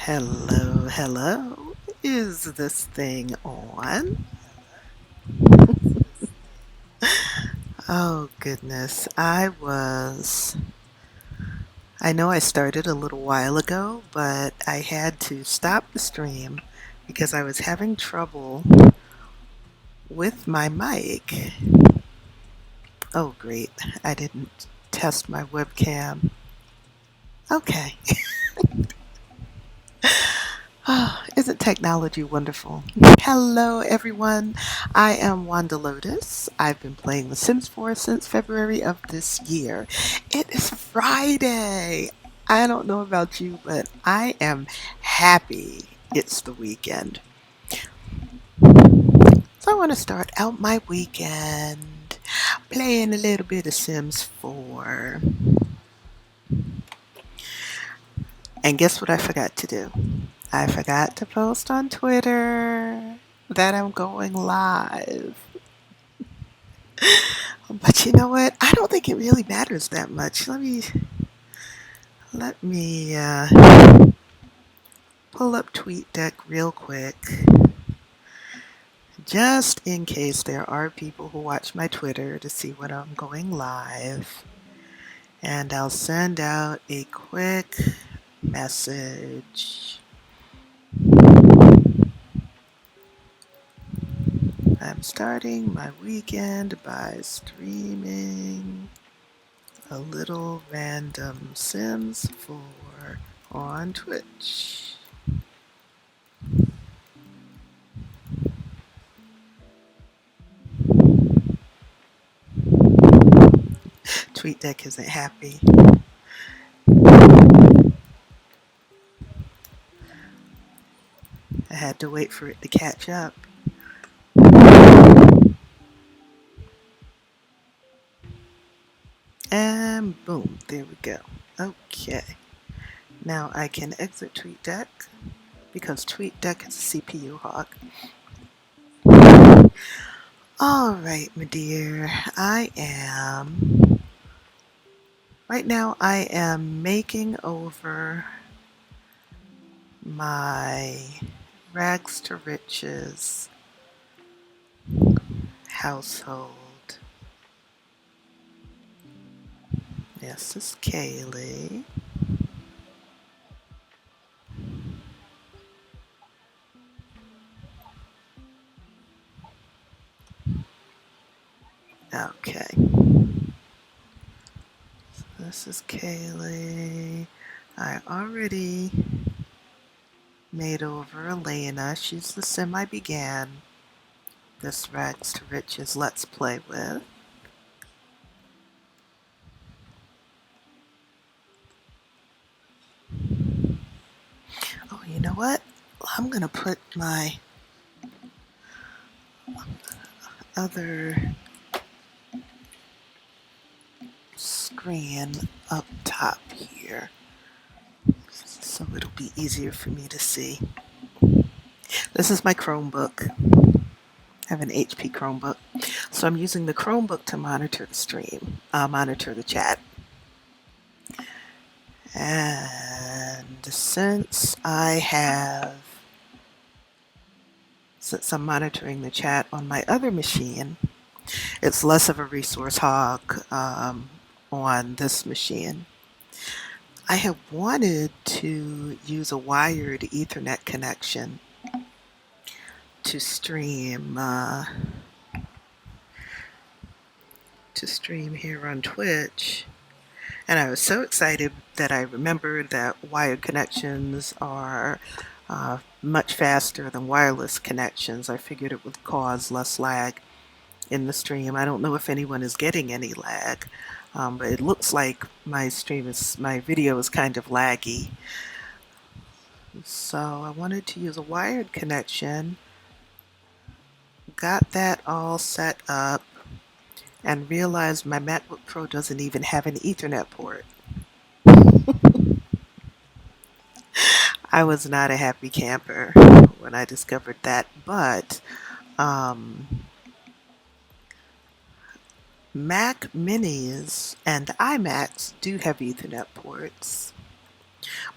Hello, hello. Is this thing on? Oh, goodness. I know I started a little while ago, but I had to stop the stream because I was having trouble with my mic. Oh, great. I didn't test my webcam. Okay. Oh, isn't technology wonderful? Hello, everyone. I am Lotus. I've been playing The Sims 4 since February of this year. It is Friday. I don't know about you, but I am happy it's the weekend. So I want to start out my weekend playing a little bit of Sims 4. And guess what I forgot to do? I forgot to post on Twitter that I'm going live. But you know what? I don't think it really matters that much. Let me pull up TweetDeck real quick, just in case there are people who watch my Twitter to see when I'm going live. And I'll send out a quick message. I'm starting my weekend by streaming a little random Sims 4 on Twitch. TweetDeck isn't happy. I had to wait for it to catch up. And boom, there we go. Okay. Now I can exit TweetDeck because TweetDeck is a CPU hog. Alright, my dear. Right now I am making over my rags to riches household. This is Kaylee. Okay. So this is Kaylee. I already made over Elena. She's the sim I began this rags to riches let's play with. Oh, you know what? I'm gonna put my other screen up top here so it'll be easier for me to see. This is my Chromebook. I have an HP Chromebook. So I'm using the Chromebook to monitor the stream, monitor the chat. And since I'm monitoring the chat on my other machine, it's less of a resource hog on this machine. I have wanted to use a wired Ethernet connection to stream here on Twitch, and I was so excited that I remembered that wired connections are much faster than wireless connections. I figured it would cause less lag in the stream. I don't know if anyone is getting any lag, but it looks like my video is kind of laggy. So I wanted to use a wired connection, got that all set up, and realized my MacBook Pro doesn't even have an Ethernet port. I was not a happy camper when I discovered that, but Mac Minis and iMacs do have Ethernet ports.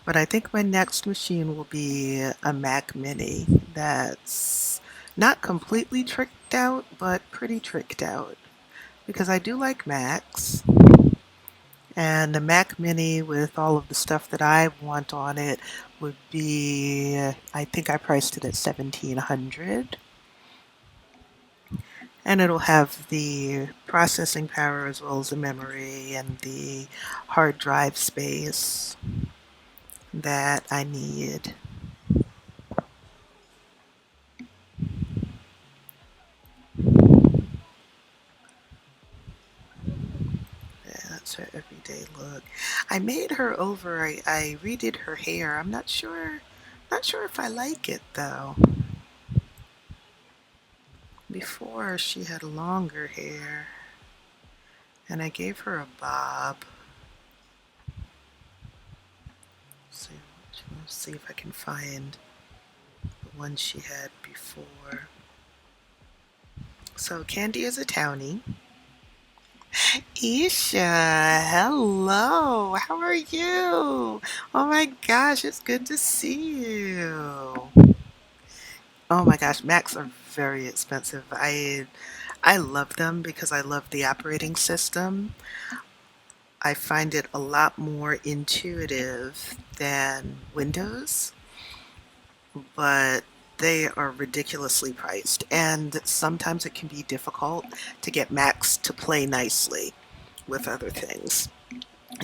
But I think my next machine will be a Mac Mini that's not completely tricked out, but pretty tricked out. Because I do like Macs, and a Mac Mini with all of the stuff that I want on it would be, I think I priced it at 1700, and it'll have the processing power as well as the memory and the hard drive space that I need. Yeah, that's her everyday look. I made her over. I redid her hair. I'm not sure if I like it though. Before she had longer hair, and I gave her a bob. Let's see if I can find the one she had before. So Candy is a townie. Isha, hello. How are you? Oh my gosh, it's good to see you. Oh my gosh, Macs are very expensive. I love them because I love the operating system. I find it a lot more intuitive than Windows, but they are ridiculously priced, and sometimes it can be difficult to get Macs to play nicely with other things.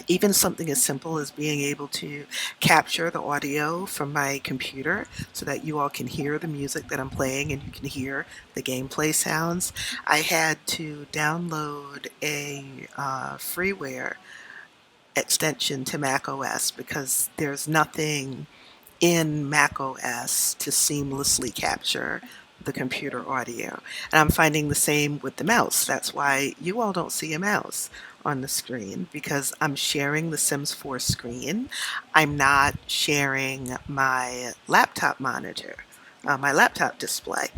Even something as simple as being able to capture the audio from my computer so that you all can hear the music that I'm playing and you can hear the gameplay sounds. I had to download a freeware extension to Mac OS because there's nothing in Mac OS to seamlessly capture the computer audio. And I'm finding the same with the mouse. That's why you all don't see a mouse on the screen because I'm sharing the Sims 4 screen. I'm not sharing my laptop monitor, my laptop display.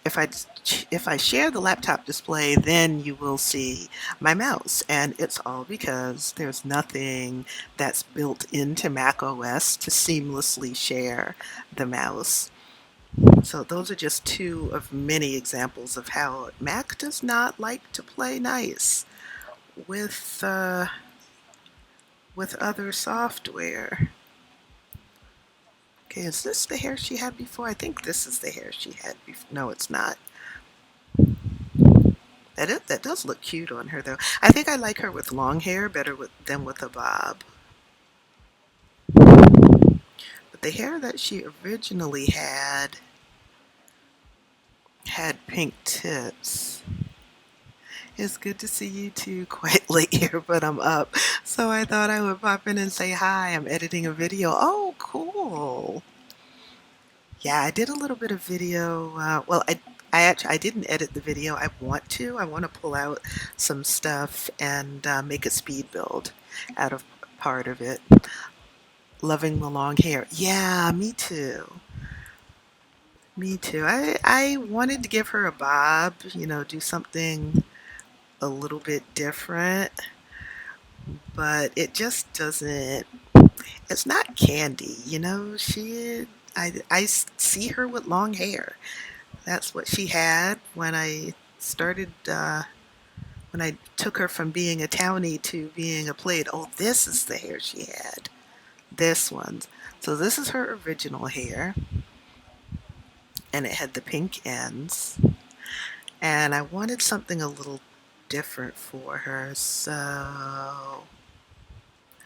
If I if I share the laptop display, then you will see my mouse, and it's all because there's nothing that's built into Mac OS to seamlessly share the mouse. So those are just two of many examples of how Mac does not like to play nice with other software. Okay, is this the hair she had before? I think this is the hair she had before. No, it's not. That does look cute on her though. I think I like her with long hair better than with a bob. But the hair that she originally had pink tips. It's good to see you too. Quite late here, but I'm up. So I thought I would pop in and say hi. I'm editing a video. Oh, cool. Yeah, I did a little bit of video. I didn't edit the video. I want to. I want to pull out some stuff and make a speed build out of part of it. Loving the long hair. Yeah, me too. Me too. I wanted to give her a bob, do something a little bit different, but it just doesn't, it's not Candy, I see her with long hair. That's what she had when I started, when I took her from being a townie to being a plaid. Oh, this is the hair she had. This one. So this is her original hair, and it had the pink ends. And I wanted something a little different for her, so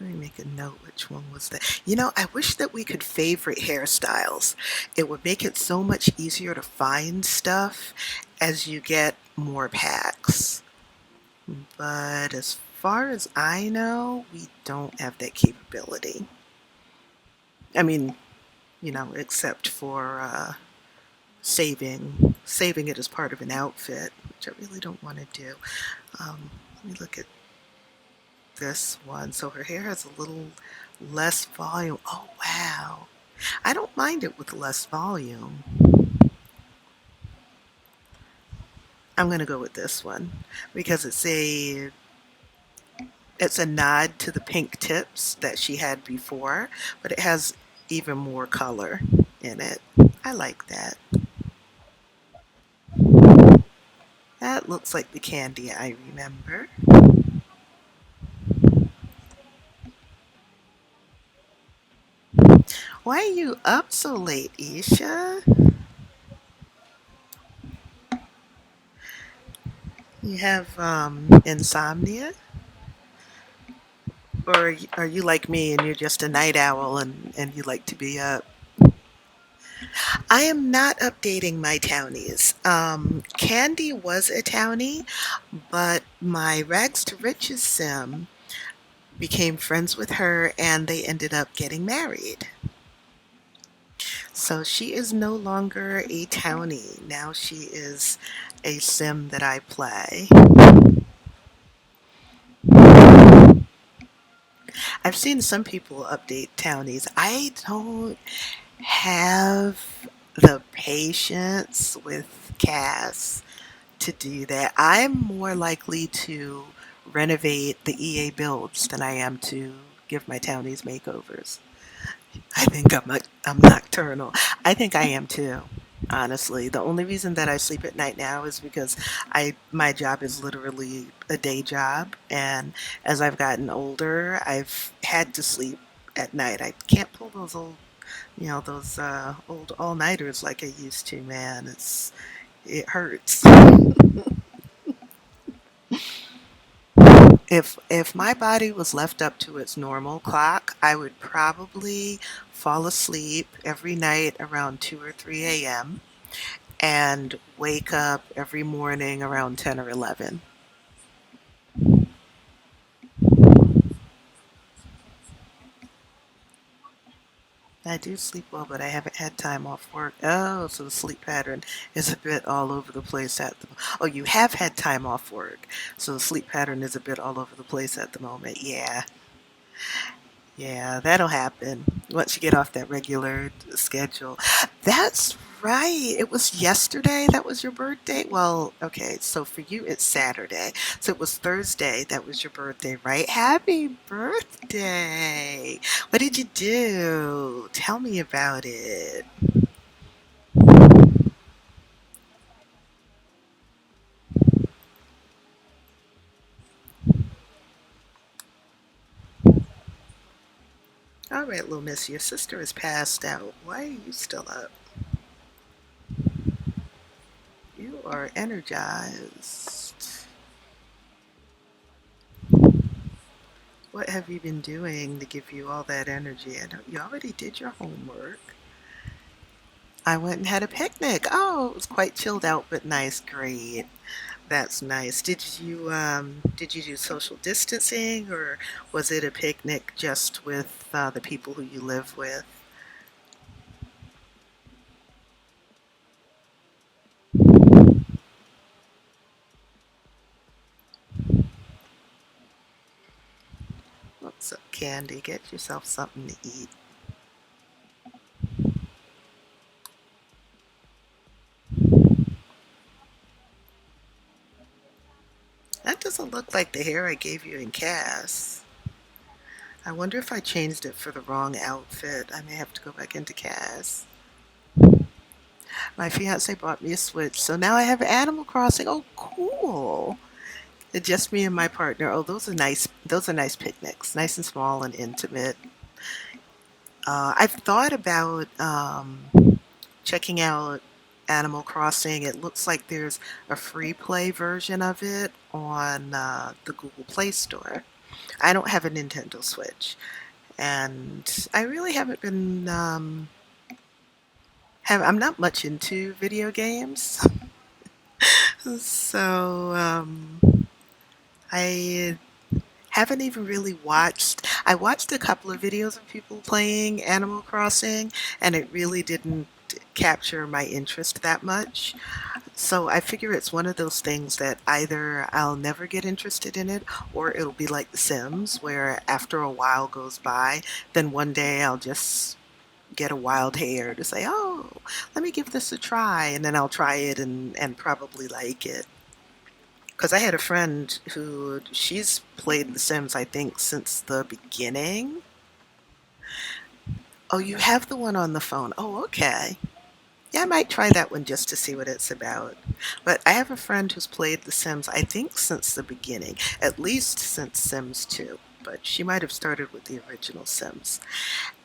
let me make a note which one was that. I wish that we could favorite hairstyles. It would make it so much easier to find stuff as you get more packs. But as far as I know, we don't have that capability. I mean, except for saving it as part of an outfit, which I really don't want to do. Let me look at this one. So her hair has a little less volume. Oh, wow. I don't mind it with less volume. I'm going to go with this one because it's a It's a nod to the pink tips that she had before, but it has even more color in it. I like that. That looks like the candy I remember. Why are you up so late, Isha? You have insomnia? Or are you like me and you're just a night owl and you like to be up? I am not updating my townies. Candy was a townie, but my Rags to Riches sim became friends with her and they ended up getting married. So she is no longer a townie. Now she is a sim that I play. I've seen some people update townies. I don't have the patience with Cass to do that. I'm more likely to renovate the EA builds than I am to give my townies makeovers. I think I'm nocturnal. I think I am too. Honestly, the only reason that I sleep at night now is because I my job is literally a day job, and as I've gotten older, I've had to sleep at night. I can't pull those old, those old all-nighters like I used to, man. It hurts. If my body was left up to its normal clock, I would probably fall asleep every night around 2 or 3 a.m. and wake up every morning around 10 or 11. I do sleep well, but I haven't had time off work. Oh, so the sleep pattern is a bit all over the place at the. Oh, you have had time off work, so the sleep pattern is a bit all over the place at the moment. Yeah, yeah, that'll happen once you get off that regular schedule. That's right. It was yesterday that was your birthday. Well, okay, so for you it's Saturday. So it was Thursday that was your birthday, right? Happy birthday. What did you do? Tell me about it. All right, little miss, your sister is passed out. Why are you still up? You are energized. What have you been doing to give you all that energy? I know you already did your homework. I went and had a picnic. Oh, it was quite chilled out but nice. Great. That's nice. Did you do social distancing or was it a picnic just with the people who you live with? What's up, Candy? Get yourself something to eat. That doesn't look like the hair I gave you in Cass. I wonder if I changed it for the wrong outfit. I may have to go back into Cass. My fiance bought me a Switch, so now I have Animal Crossing. Oh, cool. It's just me and my partner. Oh, those are nice. Those are nice picnics, nice and small and intimate. I've thought about checking out Animal Crossing. It looks like there's a free play version of it on the Google Play Store. I don't have a Nintendo Switch, and I really haven't been. I'm not much into video games, so I haven't even really watched. I watched a couple of videos of people playing Animal Crossing, and it really didn't capture my interest that much. So I figure it's one of those things that either I'll never get interested in it, or it'll be like The Sims, where after a while goes by, then one day I'll just get a wild hair to say, oh, let me give this a try, and then I'll try it and probably like it. Because I had a friend who she's played The Sims, I think, since the beginning. Oh, you have the one on the phone. Oh, okay. Yeah, I might try that one just to see what it's about. But I have a friend who's played The Sims, I think, since the beginning, at least since Sims 2. But she might have started with the original Sims.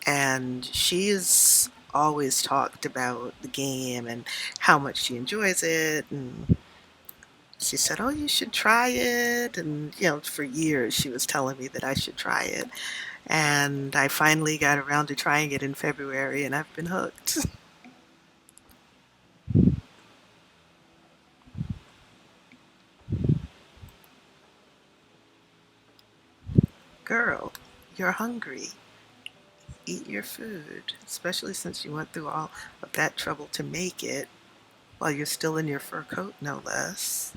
And she's always talked about the game and how much she enjoys it. And she said, "Oh, you should try it." And, for years she was telling me that I should try it. And I finally got around to trying it in February, and I've been hooked. Girl, you're hungry. Eat your food, especially since you went through all of that trouble to make it while you're still in your fur coat, no less.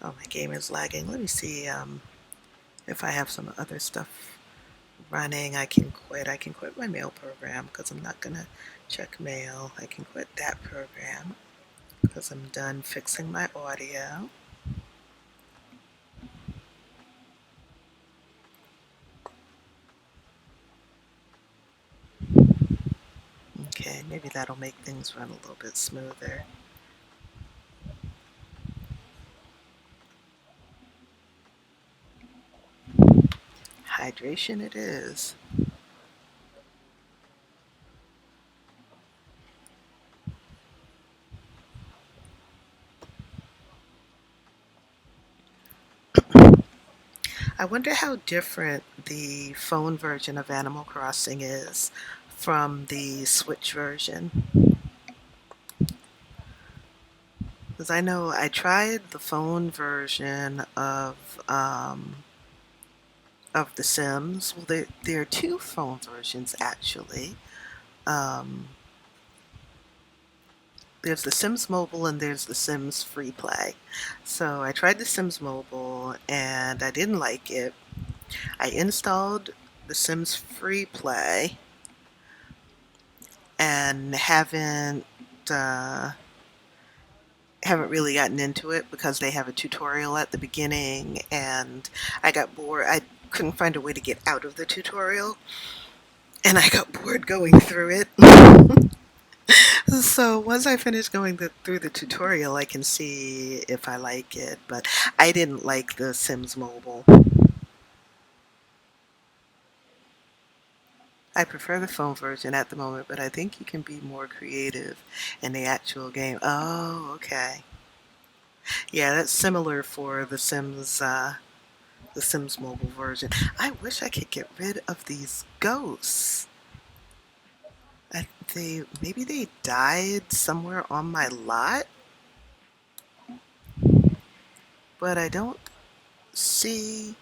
Oh, my game is lagging. Let me see if I have some other stuff running. I can quit my mail program because I'm not going to check mail. I can quit that program because I'm done fixing my audio. Okay, maybe that'll make things run a little bit smoother. Hydration it is. I wonder how different the phone version of Animal Crossing is from the Switch version. Because I know I tried the phone version of The Sims. Well, there are two phone versions actually. Um, there's The Sims Mobile and there's The Sims Free Play. So I tried The Sims Mobile and I didn't like it. I installed The Sims Free Play and uh, haven't really gotten into it because they have a tutorial at the beginning and I got bored. I couldn't find a way to get out of the tutorial and I got bored going through it. So once I finish going through the tutorial, I can see if I like it. But I didn't like the Sims Mobile. I prefer the phone version at the moment, but I think you can be more creative in the actual game. Oh, okay. Yeah, that's similar for the Sims Mobile version. I wish I could get rid of these ghosts. Maybe they died somewhere on my lot, but I don't see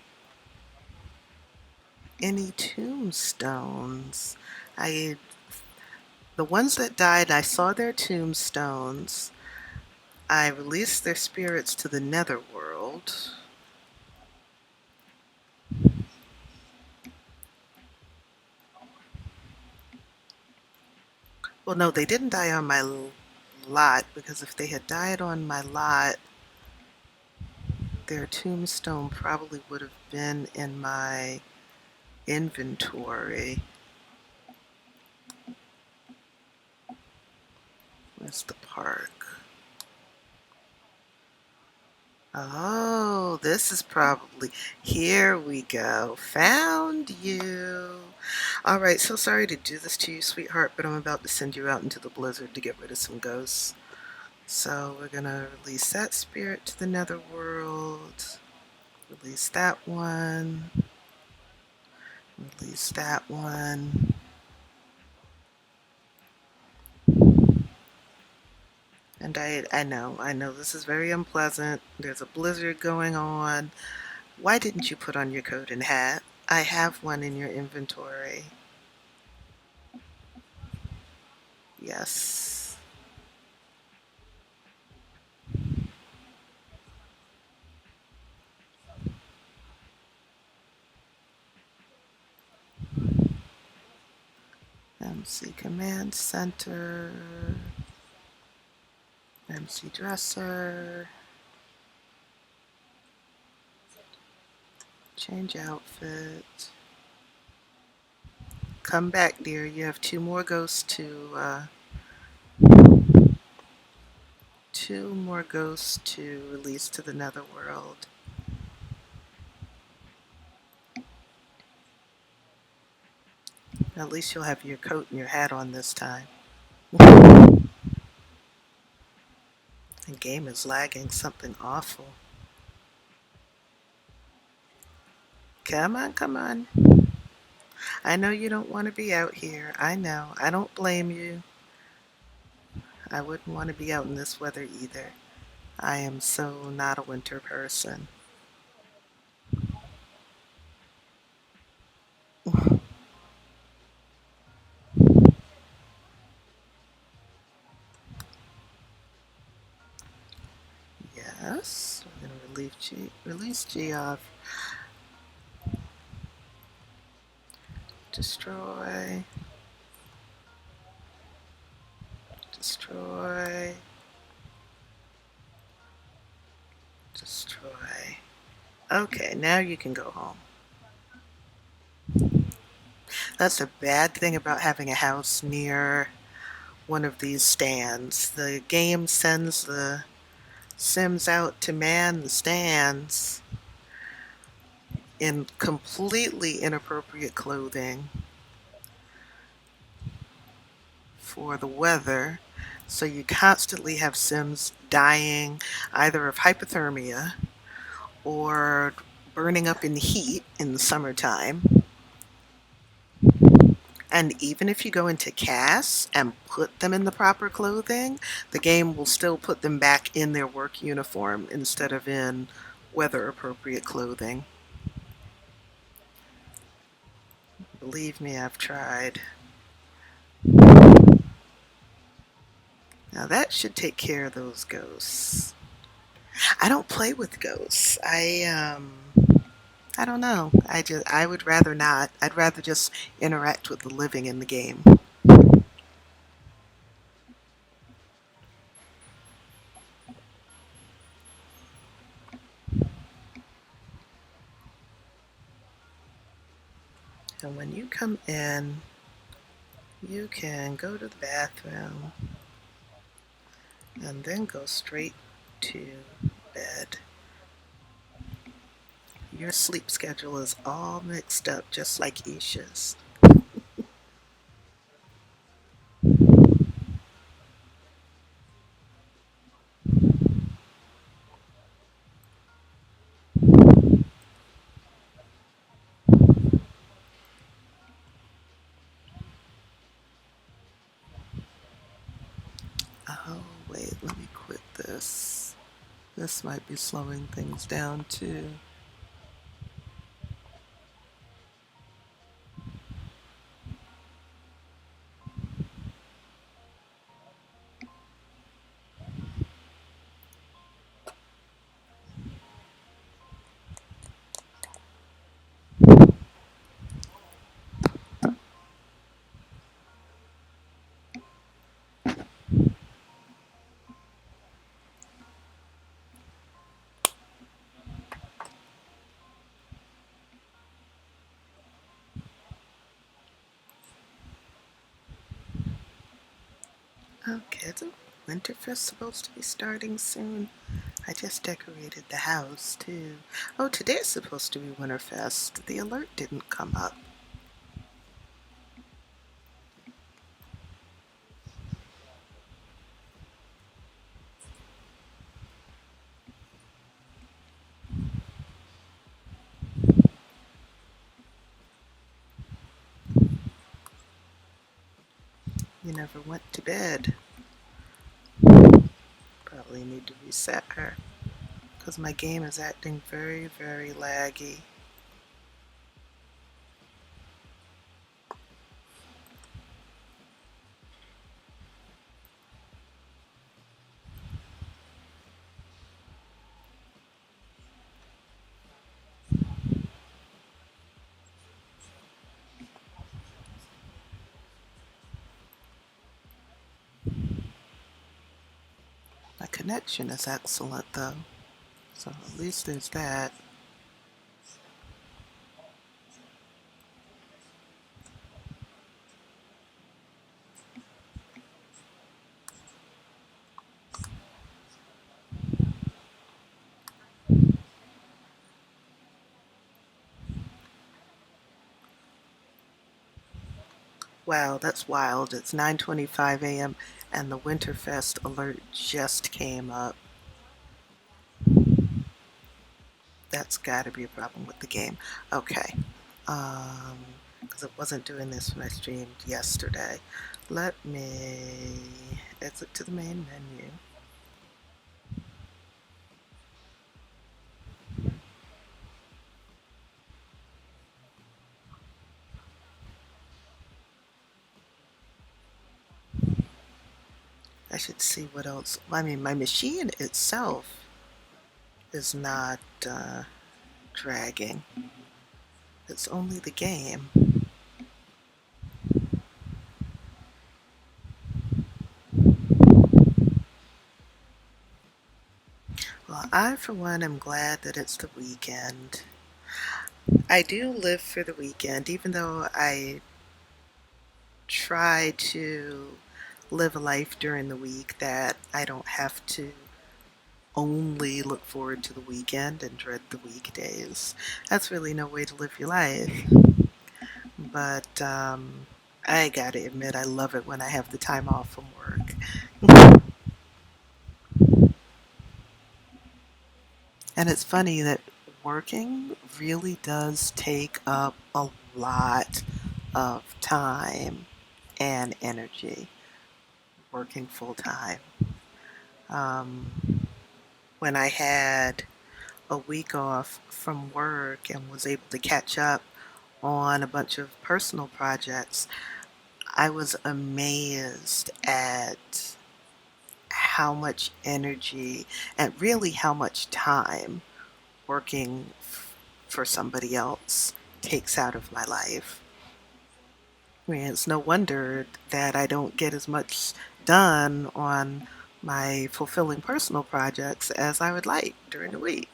any tombstones. I The ones that died, I saw their tombstones. I released their spirits to the netherworld. Well, no, they didn't die on my lot because if they had died on my lot, their tombstone probably would have been in my inventory. Where's the park? Oh, this is probably. Here we go. Found you. All right, so sorry to do this to you, sweetheart, but I'm about to send you out into the blizzard to get rid of some ghosts. So we're gonna release that spirit to the netherworld. Release that one. Release that one. And I know this is very unpleasant. There's a blizzard going on. Why didn't you put on your coat and hat? I have one in your inventory. Yes. MC Command Center, MC Dresser, change outfit. Come back, dear. You have two more ghosts to release to the netherworld. At least you'll have your coat and your hat on this time. The game is lagging something awful. Come on, come on. I know you don't want to be out here. I know. I don't blame you. I wouldn't want to be out in this weather either. I am so not a winter person. Yes. We're going to release G off. Destroy. Destroy. Destroy. Okay, now you can go home. That's a bad thing about having a house near one of these stands. The game sends the Sims out to man the stands in completely inappropriate clothing for the weather. So you constantly have Sims dying either of hypothermia or burning up in heat in the summertime. And even if you go into CAS and put them in the proper clothing, the game will still put them back in their work uniform instead of in weather appropriate clothing. Believe me, I've tried. Now that should take care of those ghosts. I don't play with ghosts. I don't know. I would rather not. I'd rather just interact with the living in the game. And when you come in, you can go to the bathroom and then go straight to bed. Your sleep schedule is all mixed up, just like Isha's. Oh, wait, let me quit this. This might be slowing things down too. Okay, isn't Winterfest supposed to be starting soon? I just decorated the house too. Oh, today's supposed to be Winterfest. The alert didn't come up. You never went to bed. Probably need to reset her because my game is acting very, very laggy. connection is excellent, though. So at least there's that. Wow, that's wild. It's 9:25 a.m. and the Winterfest alert just came up. That's got to be a problem with the game. Okay. Um, because it wasn't doing this when I streamed yesterday. Let me exit to the main menu. I should see what else. Well, I mean, my machine itself is not dragging. It's only the game. Well, I, for one, am glad that it's the weekend. I do live for the weekend, even though I try to live a life during the week that I don't have to only look forward to the weekend and dread the weekdays. That's really no way to live your life. But I gotta admit, I love it when I have the time off from work. And it's funny that working really does take up a lot of time and energy, working full time. Um, when I had a week off from work and was able to catch up on a bunch of personal projects, I was amazed at how much energy and really how much time working for somebody else takes out of my life. I mean, it's no wonder that I don't get as much done on my fulfilling personal projects as I would like during the week.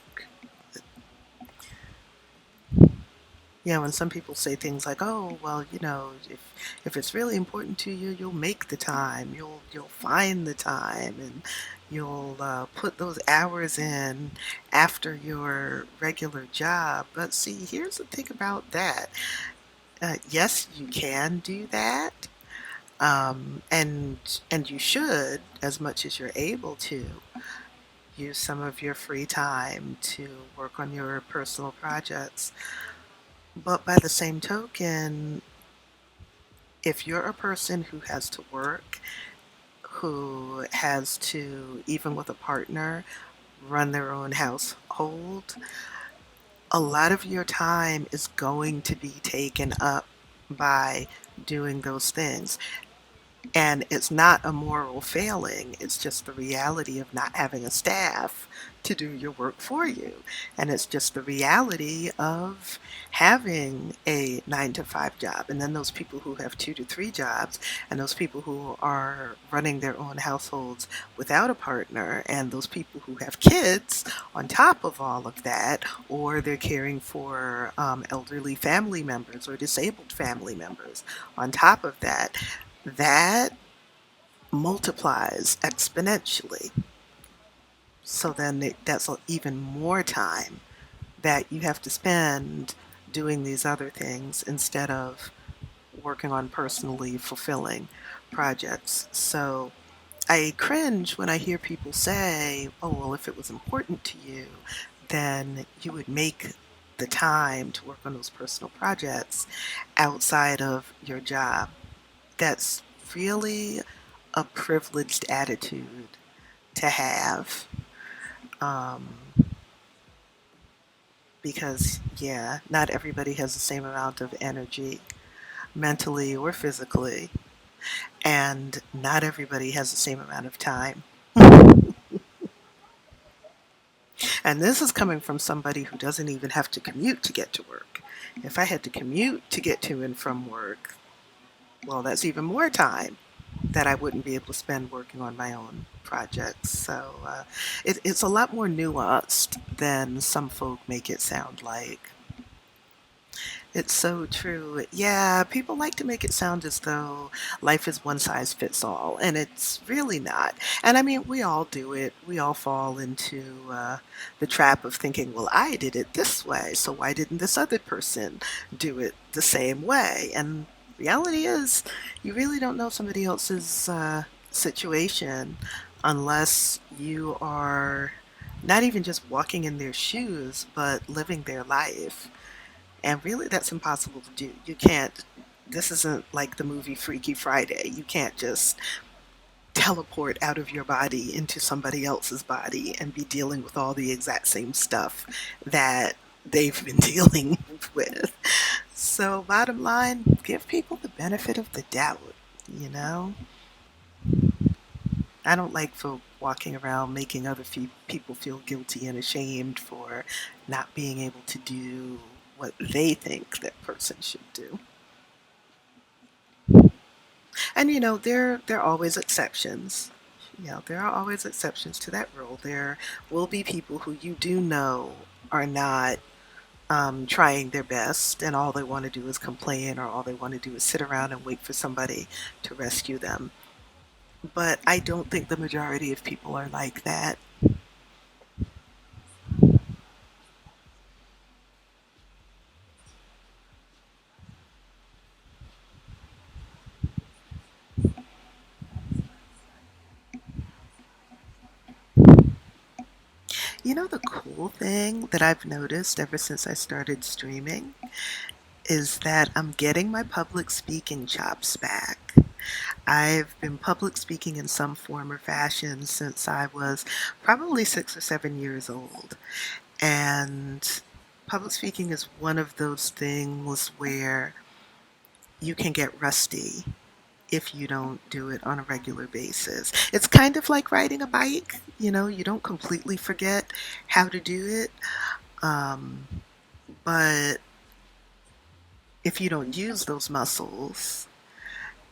Yeah, when some people say things like, "Oh, well, if it's really important to you, you'll make the time. You'll find the time, and you'll put those hours in after your regular job." But see, here's the thing about that. Yes, you can do that, and you should, as much as you're able to, use some of your free time to work on your personal projects. But by the same token, if you're a person who has to work, who has to, even with a partner, run their own household, a lot of your time is going to be taken up by doing those things. And it's not a moral failing, it's just the reality of not having a staff to do your work for you. And it's just the reality of having a 9 to 5 job. And then those people who have 2 to 3 jobs, and those people who are running their own households without a partner, and those people who have kids on top of all of that, or they're caring for elderly family members or disabled family members on top of that. That multiplies exponentially. So then that's even more time that you have to spend doing these other things instead of working on personally fulfilling projects. So I cringe when I hear people say, "Oh, well, if it was important to you, then you would make the time to work on those personal projects outside of your job." That's really a privileged attitude to have. Um, because, yeah, not everybody has the same amount of energy, mentally or physically, and not everybody has the same amount of time. And this is coming from somebody who doesn't even have to commute to get to work. If I had to commute to get to and from work, well, that's even more time. that I wouldn't be able to spend working on my own projects. So it's a lot more nuanced than some folk make it sound like. It's so true. Yeah, people like to make it sound as though life is one size fits all, and it's really not. And I mean, we all do it. We all fall into the trap of thinking, well, I did it this way, so why didn't this other person do it the same way? And reality is, you really don't know somebody else's situation unless you are not even just walking in their shoes, but living their life. And really, that's impossible to do. You can't, this isn't like the movie Freaky Friday. You can't just teleport out of your body into somebody else's body and be dealing with all the exact same stuff that they've been dealing with. So, bottom line, give people the benefit of the doubt, you know? I don't like folk walking around making other people feel guilty and ashamed for not being able to do what they think that person should do. And there are always exceptions. There are always exceptions to that rule. There will be people who you do know are not trying their best, and all they want to do is complain, or all they want to do is sit around and wait for somebody to rescue them. But I don't think the majority of people are like that. The cool thing that I've noticed ever since I started streaming is that I'm getting my public speaking chops back. I've been public speaking in some form or fashion since I was probably 6 or 7 years old. And public speaking is one of those things where you can get rusty if you don't do it on a regular basis. It's kind of like riding a bike. You don't completely forget how to do it, um, but if you don't use those muscles,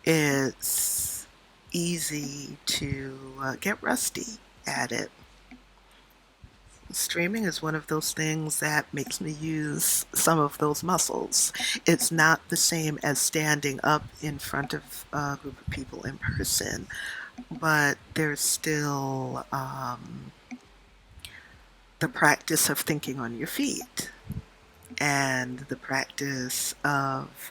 it's easy to get rusty at it. Streaming is one of those things that makes me use some of those muscles. It's not the same as standing up in front of a group of people in person, but there's still the practice of thinking on your feet and the practice of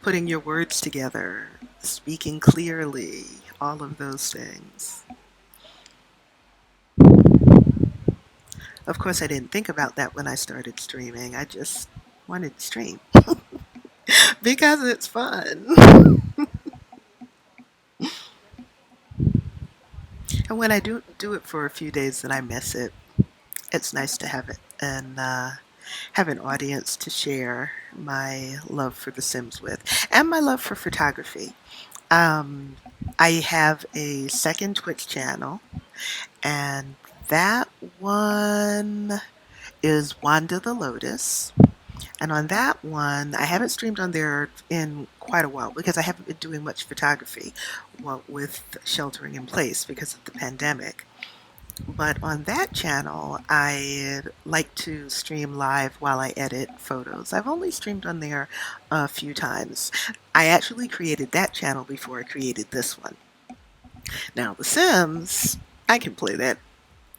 putting your words together, speaking clearly, all of those things. Of course, I didn't think about that when I started streaming. I just wanted to stream because it's fun. And when I do it for a few days, then I miss it. It's nice to have it and have an audience to share my love for The Sims with and my love for photography. Um, I have a second Twitch channel, and that one is Wanda the Lotus. And on that one, I haven't streamed on there in quite a while because I haven't been doing much photography, well, with sheltering in place because of the pandemic. But on that channel, I like to stream live while I edit photos. I've only streamed on there a few times. I actually created that channel before I created this one. Now, The Sims, I can play that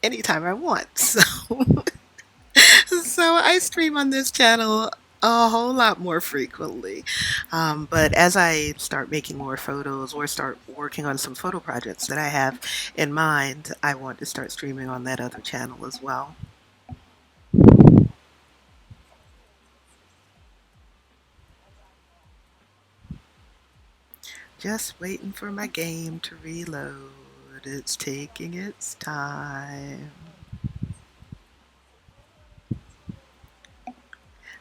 anytime I want. So I stream on this channel a whole lot more frequently. But as I start making more photos or start working on some photo projects that I have in mind, I want to start streaming on that other channel as well. Just waiting for my game to reload. It's taking its time.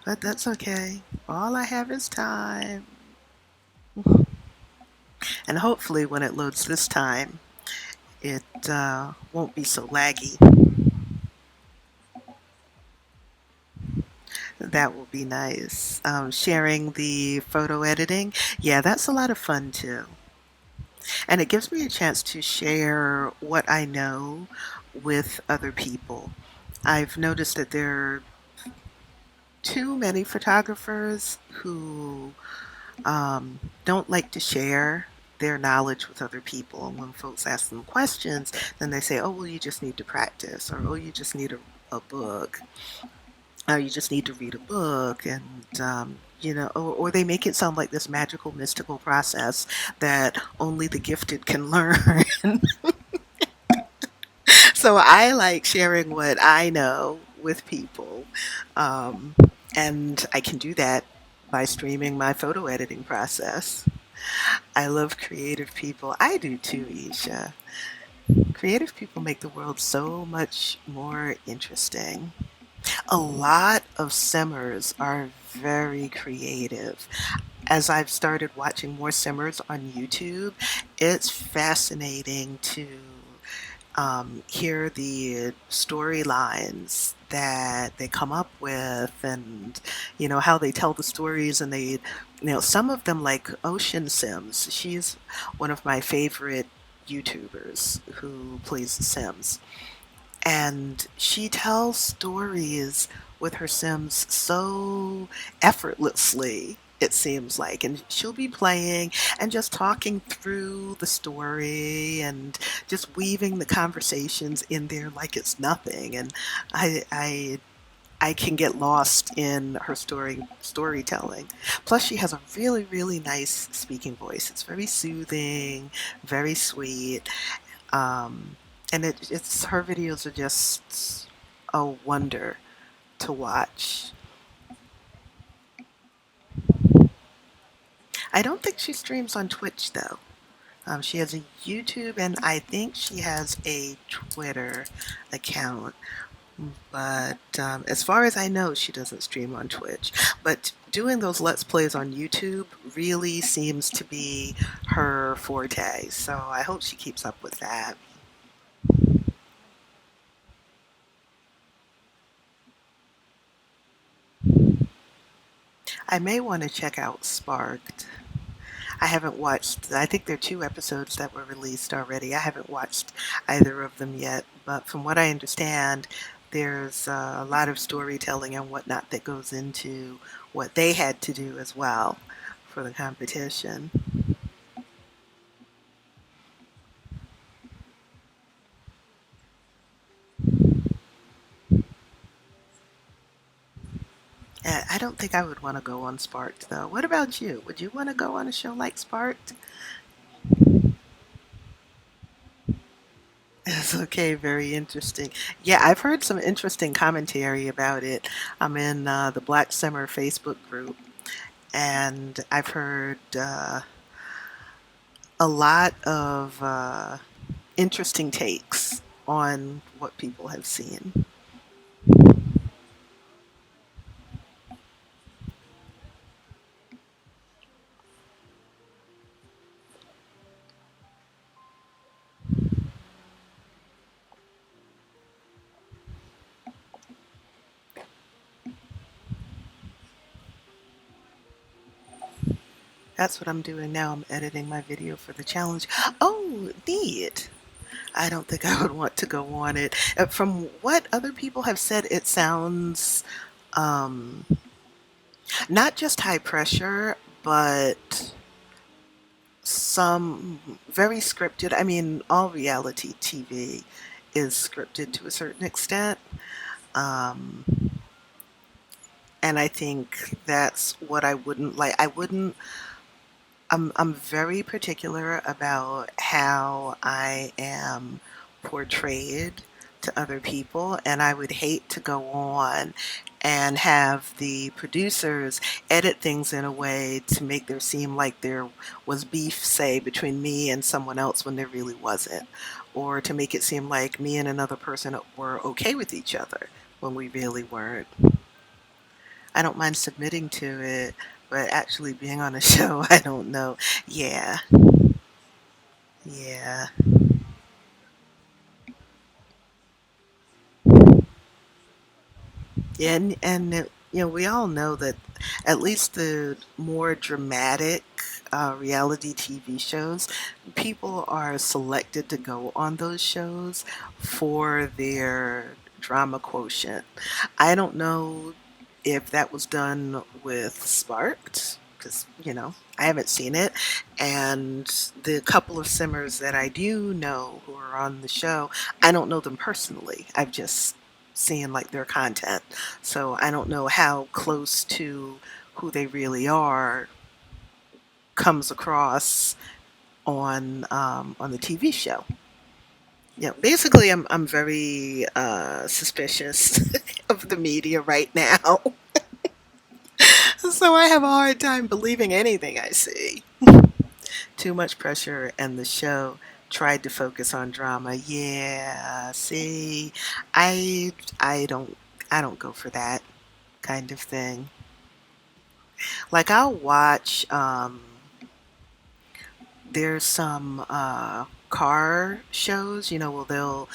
But that's okay. All I have is time. And hopefully, when it loads this time, it won't be so laggy. That will be nice. Sharing the photo editing, yeah, that's a lot of fun too. And it gives me a chance to share what I know with other people. I've noticed that there are too many photographers who don't like to share their knowledge with other people. And when folks ask them questions, then they say, oh, well, you just need to practice, or oh, you just need a book, or you just need to read a book. And, or they make it sound like this magical, mystical process that only the gifted can learn. So I like sharing what I know with people. Um, and I can do that by streaming my photo editing process. I love creative people. I do too, Isha. Creative people make the world so much more interesting. A lot of simmers are very creative. As I've started watching more simmers on YouTube, it's fascinating to hear the storylines that they come up with, and how they tell the stories. And some of them, like Ocean Sims, she's one of my favorite YouTubers who plays The Sims, and she tells stories with her Sims so effortlessly, it seems like. And she'll be playing and just talking through the story and just weaving the conversations in there like it's nothing. And I can get lost in her storytelling. Plus, she has a really, really nice speaking voice. It's very soothing, very sweet. Um, and it's her videos are just a wonder to watch. I don't think she streams on Twitch though. She has a YouTube, and I think she has a Twitter account. But as far as I know, she doesn't stream on Twitch. But doing those Let's Plays on YouTube really seems to be her forte. So I hope she keeps up with that. I may want to check out Sparked. I haven't watched, I think there are two episodes that were released already. I haven't watched either of them yet, but from what I understand, there's a lot of storytelling and whatnot that goes into what they had to do as well for the competition. I don't think I would want to go on Sparked though. What about you? Would you want to go on a show like Sparked? It's okay, very interesting. Yeah, I've heard some interesting commentary about it. I'm in the Black Summer Facebook group, and I've heard a lot of interesting takes on what people have seen. That's what I'm doing now. I'm editing my video for the challenge. Oh, neat. I don't think I would want to go on it. From what other people have said, it sounds um, not just high pressure, but some very scripted. I mean, all reality TV is scripted to a certain extent. Um, and I think that's what I wouldn't like. I'm very particular about how I am portrayed to other people, and I would hate to go on and have the producers edit things in a way to make there seem like there was beef, say, between me and someone else when there really wasn't, or to make it seem like me and another person were okay with each other when we really weren't. I don't mind submitting to it, but actually being on a show, I don't know. Yeah, yeah. Yeah, and we all know that at least the more dramatic reality TV shows, people are selected to go on those shows for their drama quotient. I don't know if that was done with Sparked, because, I haven't seen it. And the couple of simmers that I do know who are on the show, I don't know them personally. I've just seen like their content. So I don't know how close to who they really are comes across on the TV show. Yeah, basically, I'm very suspicious of the media right now, so I have a hard time believing anything I see. Too much pressure, and the show tried to focus on drama. Yeah, see, I I don't I don't go for that kind of thing. Like I'll watch. There's some car shows, where they'll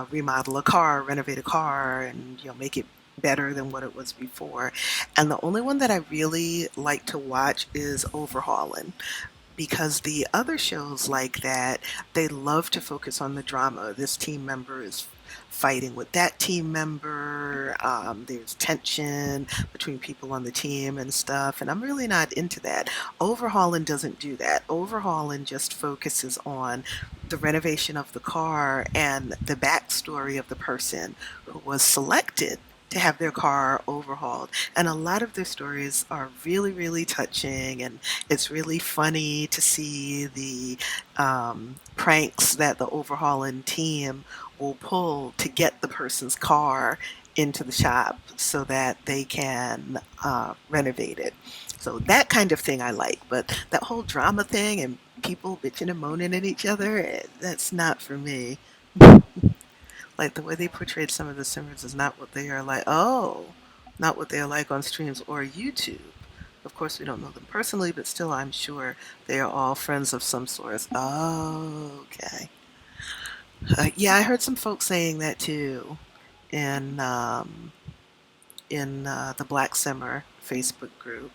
remodel a car, renovate a car, and make it better than what it was before. And the only one that I really like to watch is Overhauling, because the other shows like that, they love to focus on the drama. This team member is fighting with that team member. There's tension between people on the team and stuff, and I'm really not into that. Overhauling doesn't do that. Overhauling just focuses on the renovation of the car and the backstory of the person who was selected to have their car overhauled. And a lot of their stories are really, really touching, and it's really funny to see the pranks that the overhauling team will pull to get the person's car into the shop so that they can renovate it. So that kind of thing I like, but that whole drama thing and people bitching and moaning at each other, that's not for me. Like the way they portrayed some of the Simmers is not what they are like. Oh, not what they are like on streams or YouTube. Of course, we don't know them personally, but still, I'm sure they are all friends of some sort. Oh, okay. Yeah, I heard some folks saying that too in the Black Simmer Facebook group.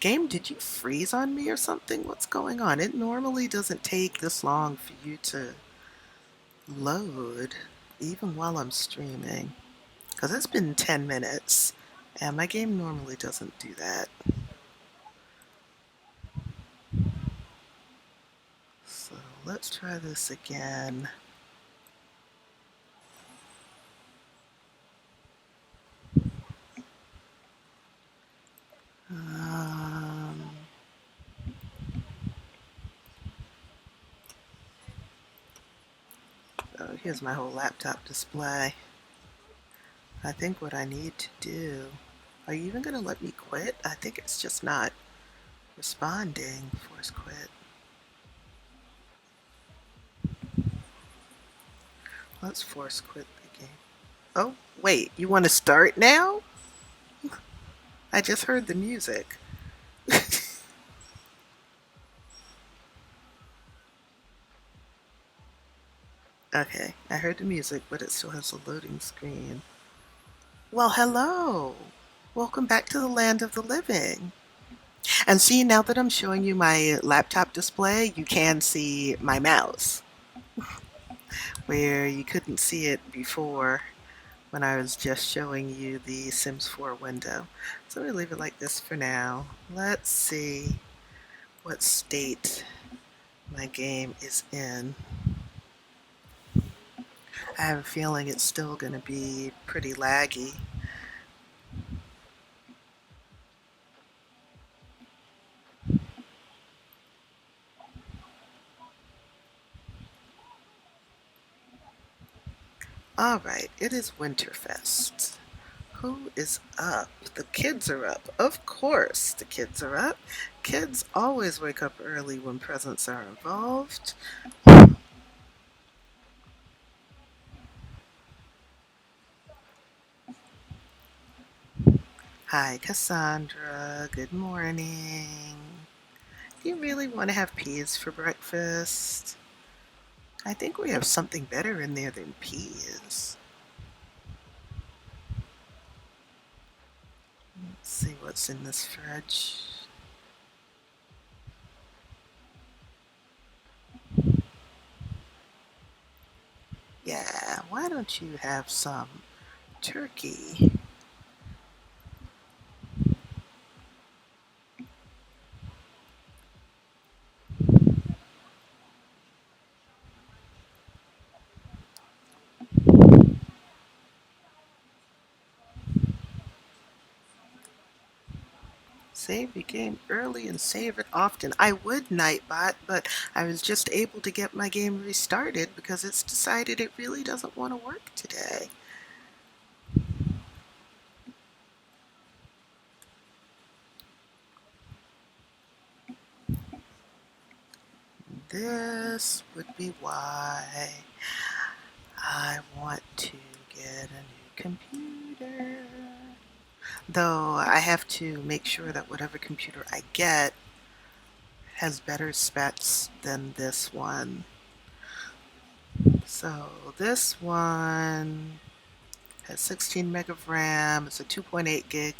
Game, did you freeze on me or something? What's going on? It normally doesn't take this long for you to load, even while I'm streaming. Because it's been 10 minutes, and my game normally doesn't do that. So let's try this again. Um, oh, here's my whole laptop display. I think what I need to do... Are you even going to let me quit? I think it's just not responding. Force quit. Let's force quit the game. Oh, wait. You want to start now? I just heard the music. Okay, I heard the music, but it still has a loading screen. Well, hello. Welcome back to the land of the living. And see, now that I'm showing you my laptop display, you can see my mouse, where you couldn't see it before when I was just showing you the Sims 4 window. So I'm going to leave it like this for now. Let's see what state my game is in. I have a feeling it's still going to be pretty laggy. Alright, it is Winterfest. Who is up? The kids are up. Of course, the kids are up. Kids always wake up early when presents are involved. Hi, Cassandra. Good morning. Do you really want to have peas for breakfast? I think we have something better in there than peas. Let's see what's in this fridge. don't you have some turkey? Save your game early and save it often. I would Nightbot, but I was just able to get my game restarted because it's decided it really doesn't want to work today. This would be why I want to get a new computer. Though I have to make sure that whatever computer I get has better specs than this one. So this one has 16 meg of RAM. It's a 2.8 gig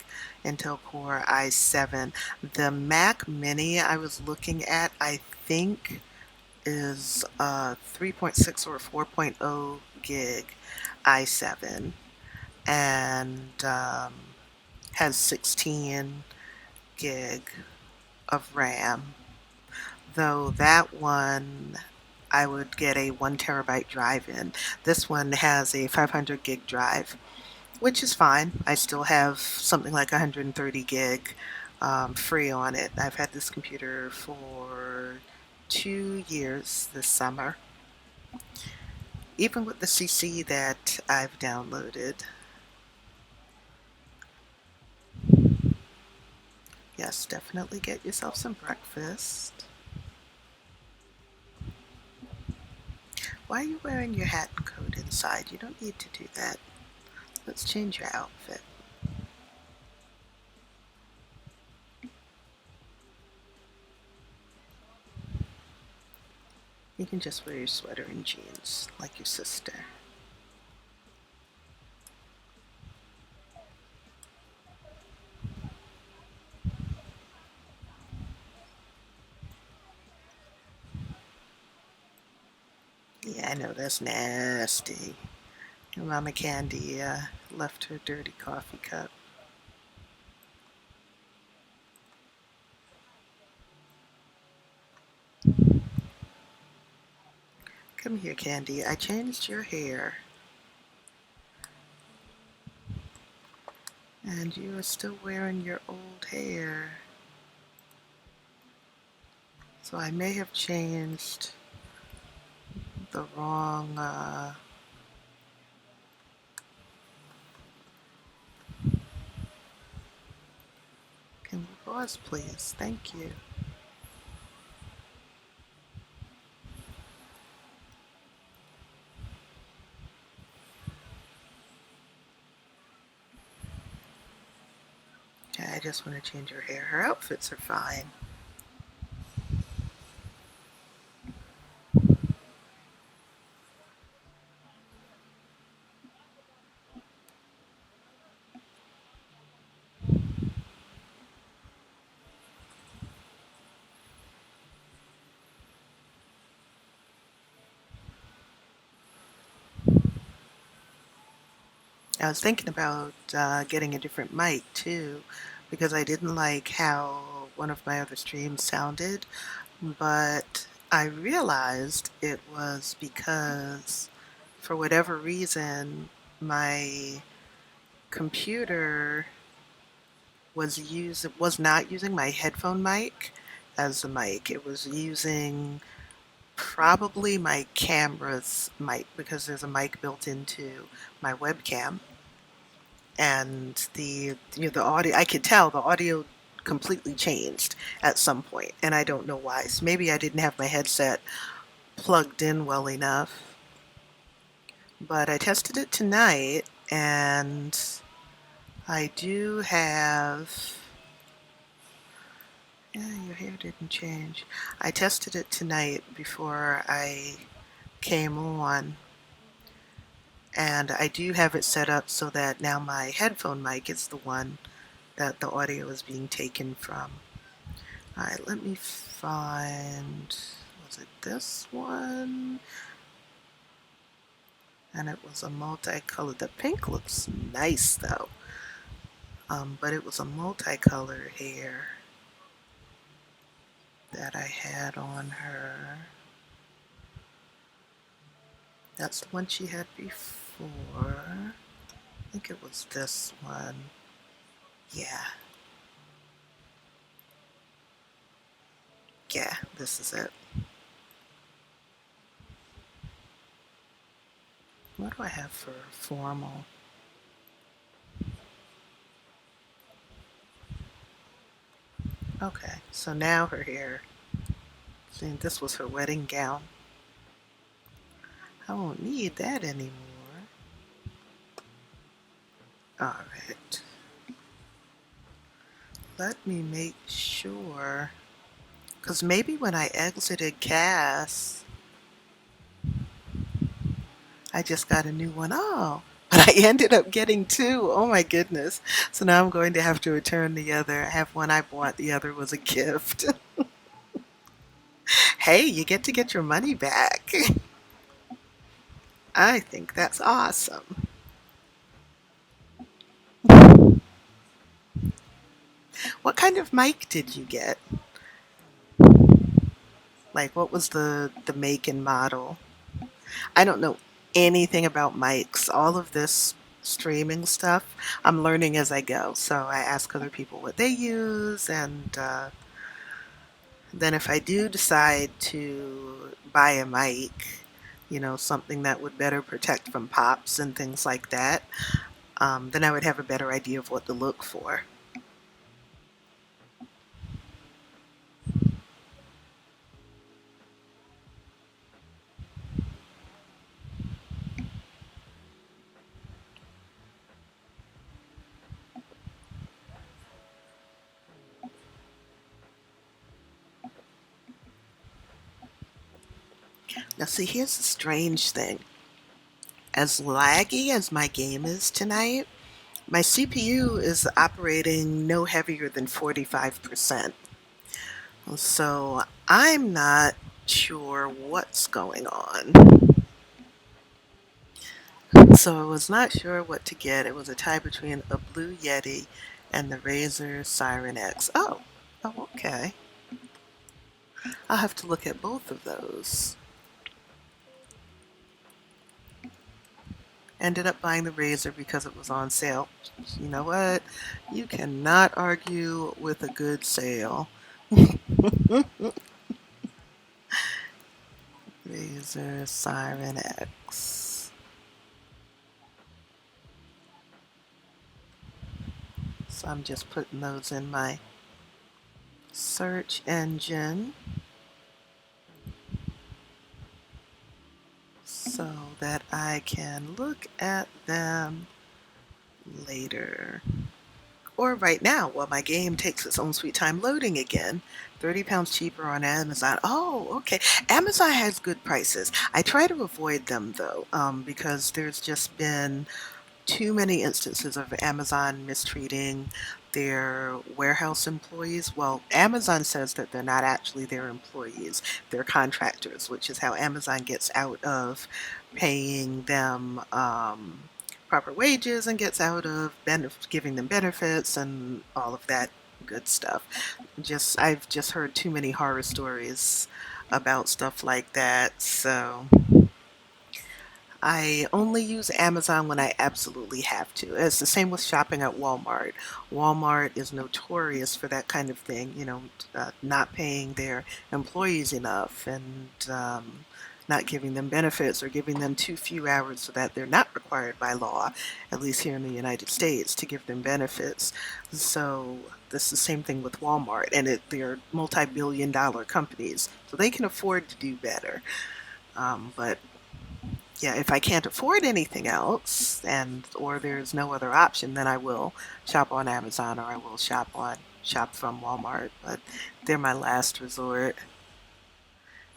Intel Core i7. The Mac Mini I was looking at, I think, is 3.6 or 4.0 gig i7 and has 16 gig of RAM. Though that one I would get a 1 terabyte drive in. This one has a 500 gig drive, which is fine. I still have something like 130 gig free on it. I've had this computer for 2 years this summer, even with the CC that I've downloaded. Yes, definitely get yourself some breakfast. Why are you wearing your hat and coat inside? You don't need to do that. Let's change your outfit. You can just wear your sweater and jeans like your sister. Yeah, I know that's nasty. Your Mama Candy left her dirty coffee cup. Come here, Candy. I changed your hair. And you are still wearing your old hair. So I may have changed the wrong can we pause, please? Thank you. Okay, I just want to change her hair. Her outfits are fine. I was thinking about getting a different mic too, because I didn't like how one of my other streams sounded, but I realized it was because, for whatever reason, my computer was not using my headphone mic as the mic. It was using probably my camera's mic because there's a mic built into my webcam. And the audio, I could tell the audio completely changed at some point, and I don't know why. So maybe I didn't have my headset plugged in well enough. But I tested it tonight, and I do have. Yeah, your hair didn't change. I tested it tonight before I came on, and I do have it set up so that now my headphone mic is the one that the audio is being taken from. Alright, let me find, was it this one? And it was a multicolored. The pink looks nice though. But it was a multicolored hair that I had on her. That's the one she had before. I think it was this one. Yeah. Yeah, this is it. What do I have for formal? Okay, so now her hair. See, this was her wedding gown. I won't need that anymore. Alright. Let me make sure. Because maybe when I exited CAS, I just got a new one. Oh, but I ended up getting two. Oh my goodness. So now I'm going to have to return the other. I have one I bought, the other was a gift. Hey, you get your money back. I think that's awesome. What kind of mic did you get? Like, what was the make and model? I don't know anything about mics. All of this streaming stuff, I'm learning as I go. So I ask other people what they use, and then if I do decide to buy a mic, something that would better protect from pops and things like that, then I would have a better idea of what to look for. Now, see, here's the strange thing. As laggy as my game is tonight, my CPU is operating no heavier than 45%. So I'm not sure what's going on. So I was not sure what to get. It was a tie between a Blue Yeti and the Razer Siren X. Oh, okay. I'll have to look at both of those. Ended up buying the Razer because it was on sale. You know what? You cannot argue with a good sale. Razer Siren X. So I'm just putting those in my search engine so that I can look at them later. Or right now, while my game takes its own sweet time loading again. 30 pounds cheaper on Amazon. Oh, okay. Amazon has good prices. I try to avoid them though, because there's just been too many instances of Amazon mistreating their warehouse employees. Well, Amazon says that they're not actually their employees, they're contractors, which is how Amazon gets out of paying them proper wages and gets out of giving them benefits and all of that good stuff. I've just heard too many horror stories about stuff like that. So I only use Amazon when I absolutely have to. It's the same with shopping at Walmart. Walmart is notorious for that kind of thing, not paying their employees enough and not giving them benefits or giving them too few hours so that they're not required by law, at least here in the United States, to give them benefits. So this is the same thing with Walmart, and they're multi-billion-dollar companies, so they can afford to do better. But yeah, if I can't afford anything else or there's no other option, then I will shop on Amazon or I will shop from Walmart. But they're my last resort.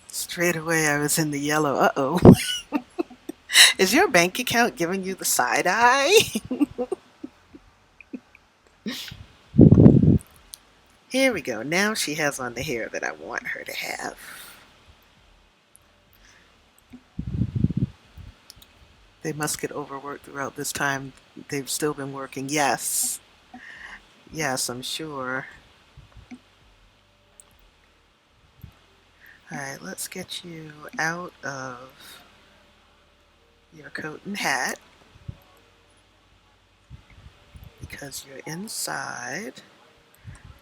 Straight away I was in the yellow. Uh-oh. Is your bank account giving you the side eye? Here we go. Now she has on the hair that I want her to have. They must get overworked throughout this time. They've still been working. Yes. Yes, I'm sure. All right, let's get you out of your coat and hat because you're inside.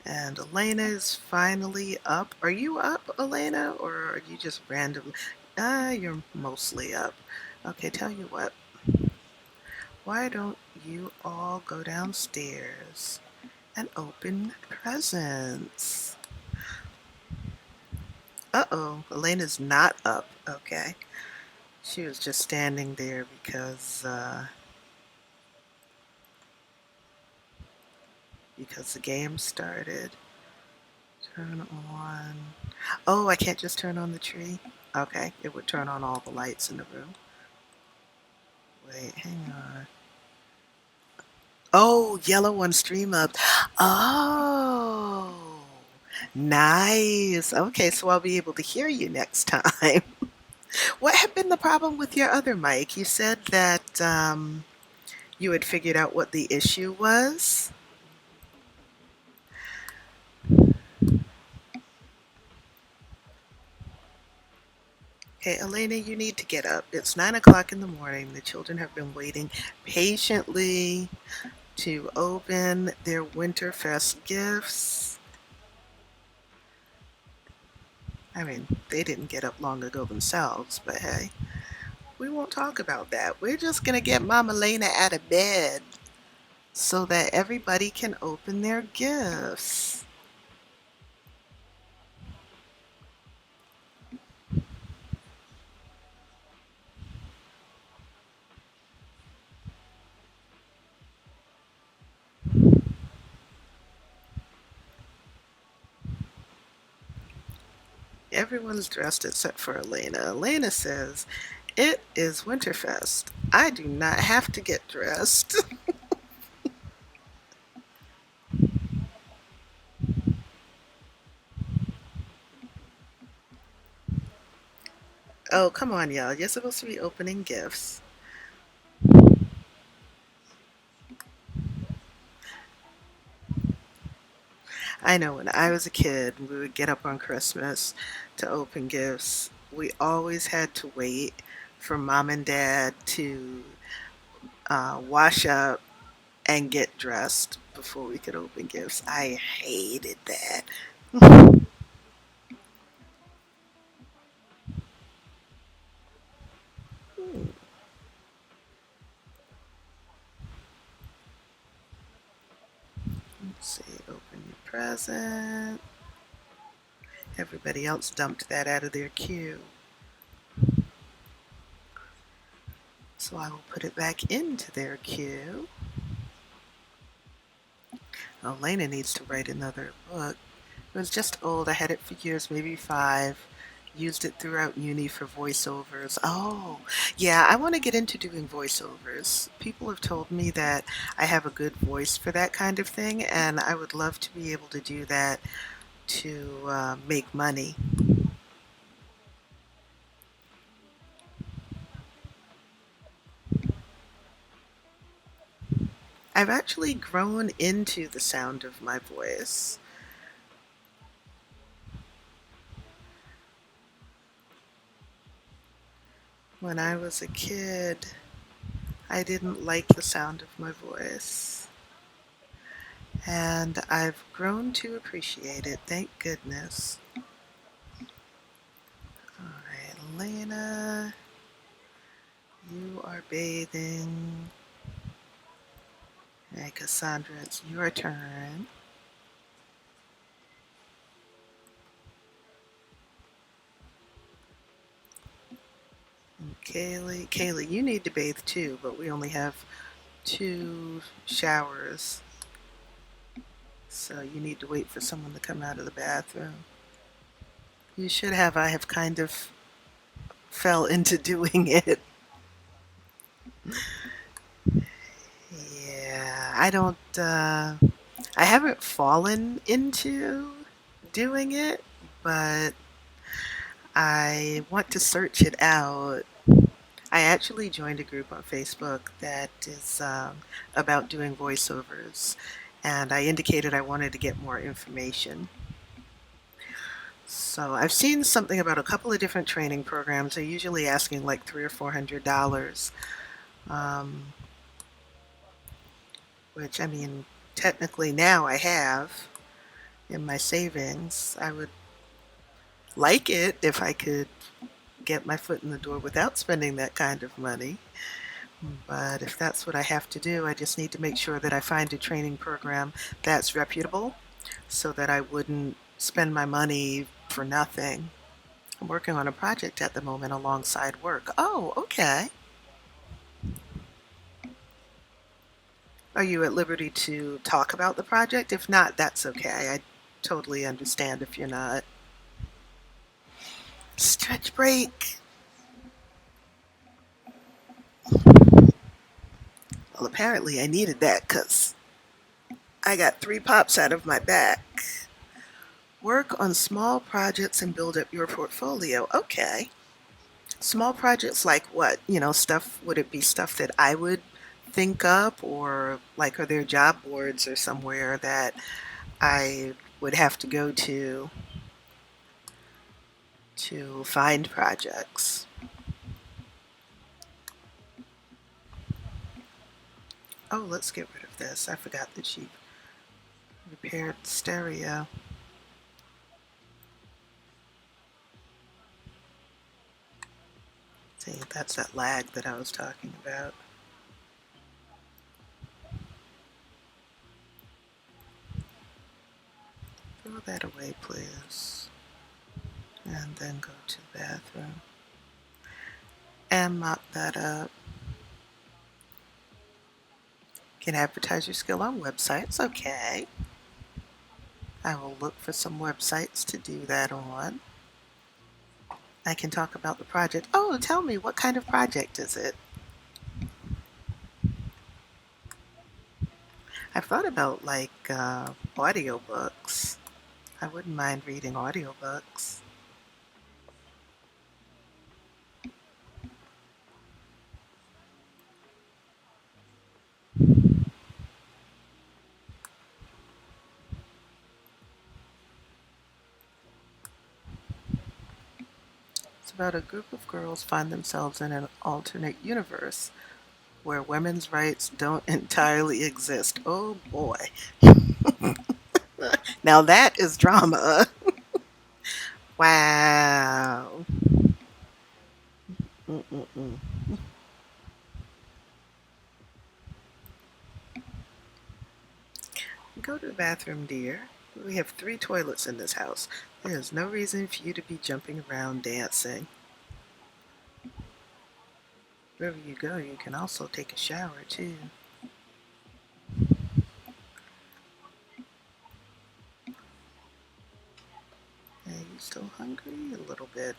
And Elena is finally up. Are you up, Elena, or are you just randomly? You're mostly up. Okay, tell you what. Why don't you all go downstairs and open presents? Uh-oh, Elena's not up. Okay. She was just standing there because the game started. Turn on. Oh, I can't just turn on the tree? Okay, it would turn on all the lights in the room. Wait, hang on. Oh, yellow on stream up. Oh, nice. Okay, so I'll be able to hear you next time. What had been the problem with your other mic? You said that you had figured out what the issue was. Okay, Elena, you need to get up. It's 9 o'clock in the morning. The children have been waiting patiently to open their Winterfest gifts. I mean, they didn't get up long ago themselves, but hey, we won't talk about that. We're just going to get Mama Lena out of bed so that everybody can open their gifts. Everyone's dressed except for Elena. Elena says, "It is Winterfest. I do not have to get dressed." Oh, come on, y'all. You're supposed to be opening gifts. I know when I was a kid, we would get up on Christmas to open gifts. We always had to wait for mom and dad to wash up and get dressed before we could open gifts. I hated that. Hmm, let's see, open your present. Everybody else dumped that out of their queue. So I will put it back into their queue. Elena needs to write another book. It was just old. I had it for years, maybe 5. Used it throughout uni for voiceovers. Oh, yeah, I want to get into doing voiceovers. People have told me that I have a good voice for that kind of thing, and I would love to be able to do that to make money. I've actually grown into the sound of my voice. When I was a kid, I didn't like the sound of my voice. And I've grown to appreciate it, thank goodness. Alright, Elena, you are bathing. Alright, Cassandra, it's your turn. And Kaylee, you need to bathe too, but we only have 2 showers. So you need to wait for someone to come out of the bathroom. You should have. I have kind of fell into doing it. Yeah, I haven't fallen into doing it, but I want to search it out. I actually joined a group on Facebook that is about doing voiceovers, and I indicated I wanted to get more information. So I've seen something about a couple of different training programs. They're usually asking like $300 or $400, um, which I mean, technically now I have in my savings. I would like it if I could get my foot in the door without spending that kind of money. But if that's what I have to do, I just need to make sure that I find a training program that's reputable so that I wouldn't spend my money for nothing. I'm working on a project at the moment alongside work. Oh, okay. Are you at liberty to talk about the project? If not, that's okay. I totally understand if you're not. Stretch break. Well, apparently I needed that because I got 3 pops out of my back. Work on small projects and build up your portfolio. Okay. Small projects like what? Stuff, would it be stuff that I would think up, or like are there job boards or somewhere that I would have to go to find projects? Oh, let's get rid of this. I forgot that she repaired stereo. See, that's that lag that I was talking about. Throw that away, please. And then go to the bathroom. And mop that up. Can advertise your skill on websites. Okay. I will look for some websites to do that on. I can talk about the project. Oh, tell me, what kind of project is it? I've thought about like audiobooks. I wouldn't mind reading audiobooks. It's about a group of girls find themselves in an alternate universe where women's rights don't entirely exist. Oh boy. Now that is drama. Wow. Mm-mm-mm. Go to the bathroom, dear. We have 3 toilets in this house. There's no reason for you to be jumping around dancing. Wherever you go, you can also take a shower, too. Are you still hungry? A little bit.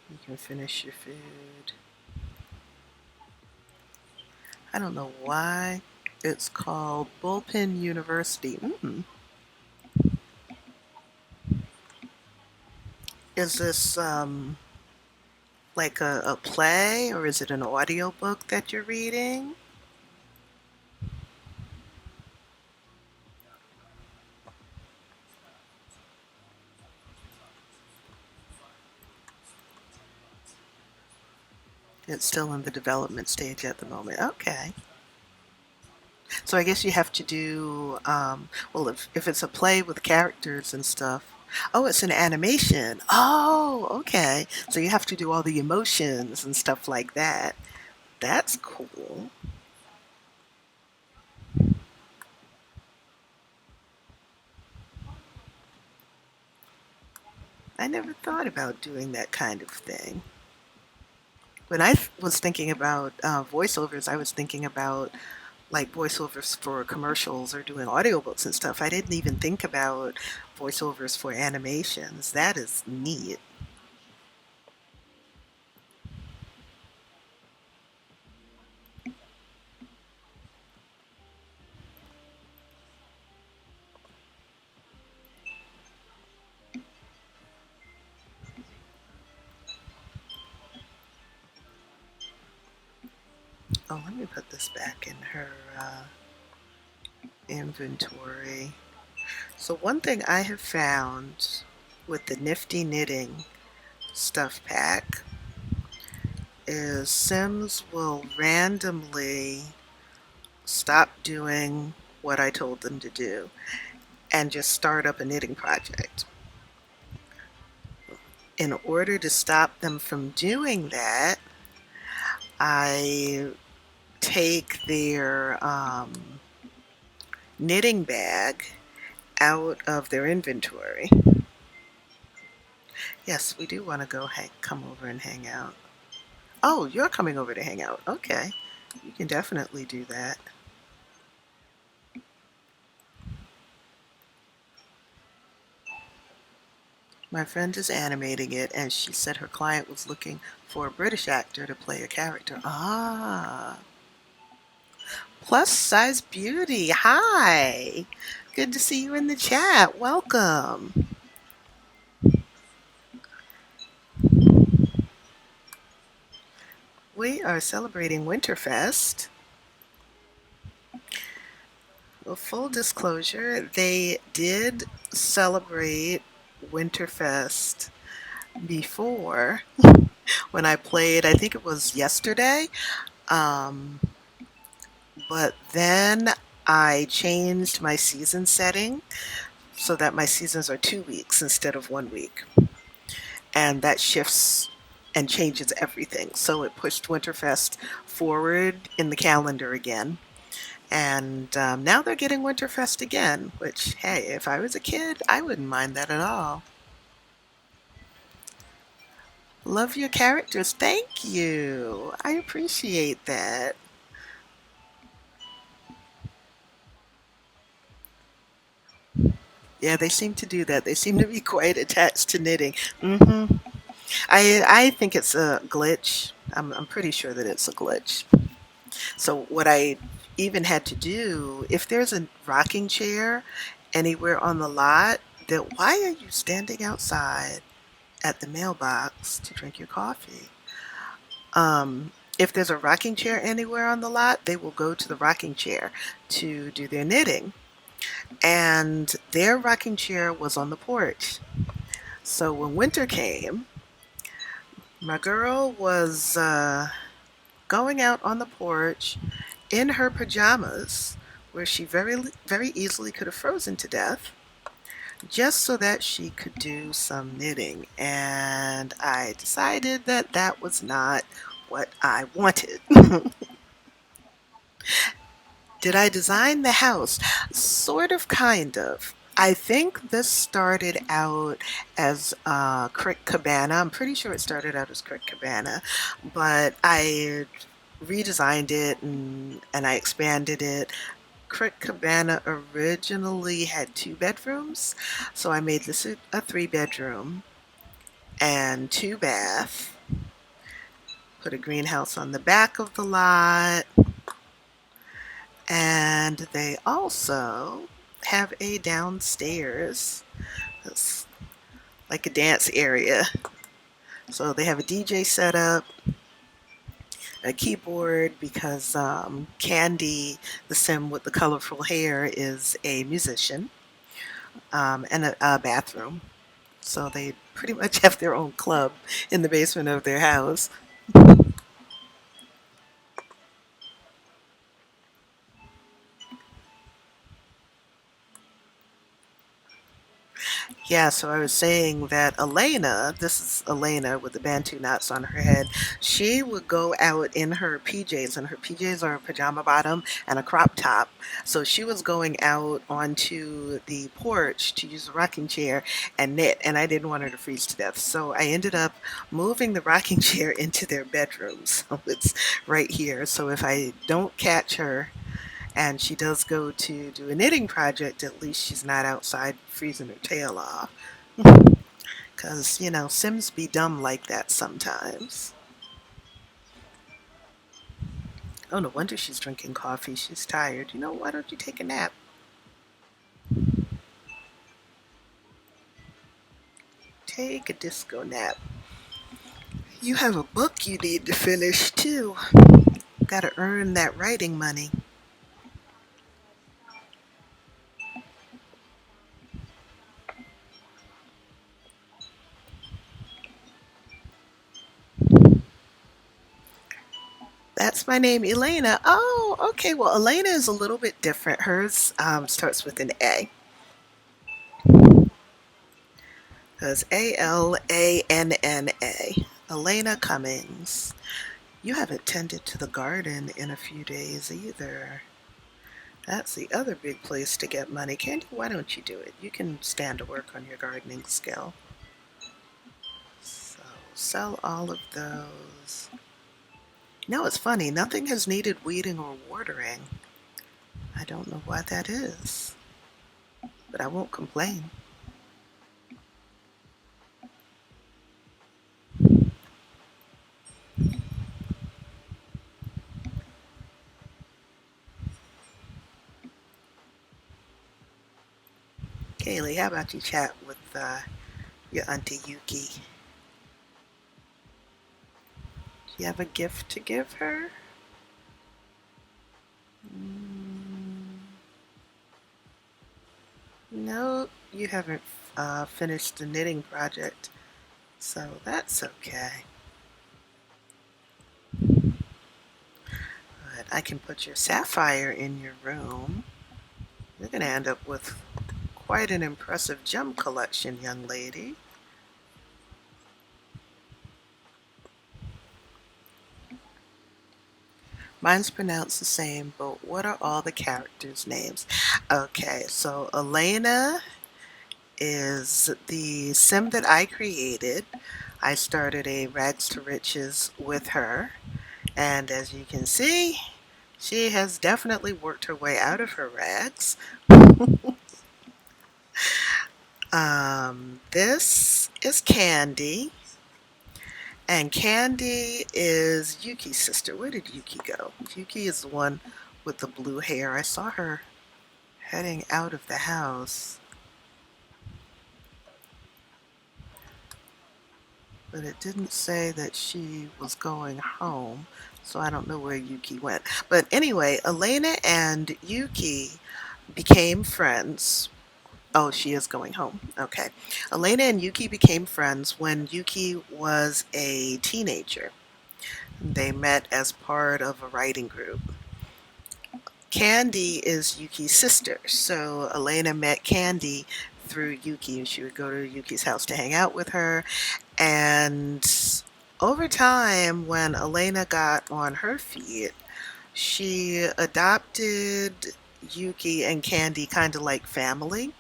You can finish your food. I don't know why it's called Bullpen University. Is this like a play, or is it an audio book that you're reading? It's still in the development stage at the moment. Okay. So I guess you have to do, well, if it's a play with characters and stuff. Oh, it's an animation. Oh, okay. So you have to do all the emotions and stuff like that. That's cool. I never thought about doing that kind of thing. When was thinking about voiceovers, I was thinking about like voiceovers for commercials or doing audiobooks and stuff. I didn't even think about voiceovers for animations. That is neat. Oh, let me put this back in her inventory. So one thing I have found with the Nifty Knitting stuff pack is Sims will randomly stop doing what I told them to do and just start up a knitting project. In order to stop them from doing that, I take their knitting bag out of their inventory. Yes, we do want to come over and hang out. Oh, you're coming over to hang out. Okay. You can definitely do that. My friend is animating it, and she said her client was looking for a British actor to play a character. Ah. Plus size beauty. Hi. Good to see you in the chat. Welcome. We are celebrating Winterfest. Well, full disclosure, they did celebrate Winterfest before when I played, I think it was yesterday. Um, but then I changed my season setting so that my seasons are 2 weeks instead of 1 week. And that shifts and changes everything. So it pushed Winterfest forward in the calendar again. And now they're getting Winterfest again, which, hey, if I was a kid, I wouldn't mind that at all. Love your characters. Thank you. I appreciate that. Yeah, they seem to do that. They seem to be quite attached to knitting. hmm I think it's a glitch. I'm pretty sure that it's a glitch. So what I even had to do, if there's a rocking chair anywhere on the lot, then why are you standing outside at the mailbox to drink your coffee? If there's a rocking chair anywhere on the lot, they will go to the rocking chair to do their knitting. And their rocking chair was on the porch. So when winter came, my girl was going out on the porch in her pajamas, where she very easily could have frozen to death, just so that she could do some knitting. And I decided that that was not what I wanted. Did I design the house? Sort of, kind of. I think this started out as Crick Cabana. I'm pretty sure it started out as Crick Cabana, but I redesigned it and I expanded it. Crick Cabana originally had 2 bedrooms, so I made this a 3 bedroom and 2 bath. Put a greenhouse on the back of the lot, and they also have a downstairs. It's like a dance area. So they have a DJ set up, a keyboard because Candy, the sim with the colorful hair, is a musician, and a bathroom. So they pretty much have their own club in the basement of their house. Yeah, so I was saying that Elena, this is Elena with the Bantu knots on her head, she would go out in her PJs, and her PJs are a pajama bottom and a crop top. So she was going out onto the porch to use a rocking chair and knit, and I didn't want her to freeze to death. So I ended up moving the rocking chair into their bedroom. So it's right here. So if I don't catch her and she does go to do a knitting project, at least she's not outside freezing her tail off. Because, Sims be dumb like that sometimes. Oh, no wonder she's drinking coffee. She's tired. Why don't you take a nap? Take a disco nap. You have a book you need to finish, too. Got to earn that writing money. That's my name, Elena. Oh, okay. Well, Elena is a little bit different. Hers starts with an A. Because Alana. Elena Cummings. You haven't tended to the garden in a few days either. That's the other big place to get money. Candy, why don't you do it? You can stand to work on your gardening skill. So, sell all of those. No, it's funny. Nothing has needed weeding or watering. I don't know why that is, but I won't complain. Kaylee, how about you chat with your Auntie Yuki? Do you have a gift to give her? Mm, no, you haven't finished the knitting project, so that's okay. But I can put your sapphire in your room. You're going to end up with quite an impressive gem collection, young lady. Mine's pronounced the same, but what are all the characters' names? Okay, so Elena is the sim that I created. I started a Rags to Riches with her, and as you can see, she has definitely worked her way out of her rags. This is Candy, and Candy is Yuki's sister. Where did Yuki go? Yuki is the one with the blue hair. I saw her heading out of the house, but it didn't say that she was going home, so I don't know where Yuki went. But anyway, Elena and Yuki became friends. Oh, she is going home. Okay. Elena and Yuki became friends when Yuki was a teenager. They met as part of a writing group. Candy is Yuki's sister, so Elena met Candy through Yuki, and she would go to Yuki's house to hang out with her. And over time, when Elena got on her feet, she adopted Yuki and Candy kind of like family.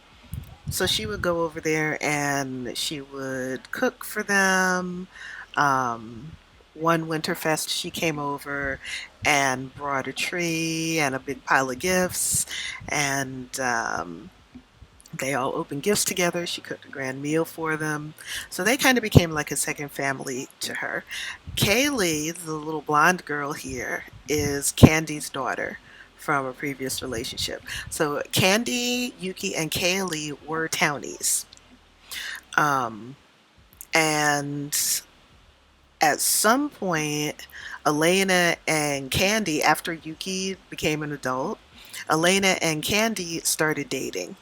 So she would go over there and she would cook for them. Um, one Winterfest, she came over and brought a tree and a big pile of gifts, and they all opened gifts together. She cooked a grand meal for them. So they kind of became like a second family to her. Kaylee, the little blonde girl here, is Candy's daughter from a previous relationship. So Candy, Yuki, and Kaylee were townies. Um, and at some point, Elena and Candy, after Yuki became an adult, Elena and Candy started dating.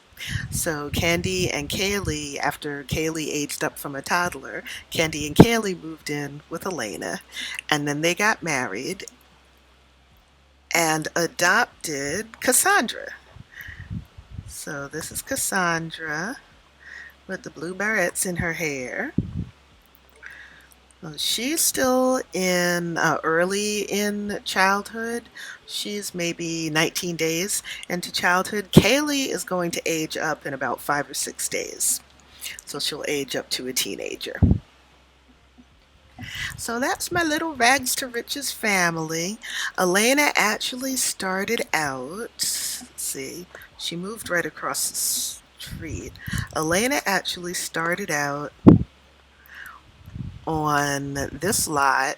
So Candy and Kaylee, after Kaylee aged up from a toddler, Candy and Kaylee moved in with Elena, and then they got married and adopted Cassandra. So this is Cassandra with the blue barrettes in her hair. She's still in early in childhood. She's maybe 19 days into childhood. Kaylee is going to age up in about 5 or 6 days. So she'll age up to a teenager. So that's my little rags to riches family. Elena actually started out, let's see, she moved right across the street. Elena actually started out on this lot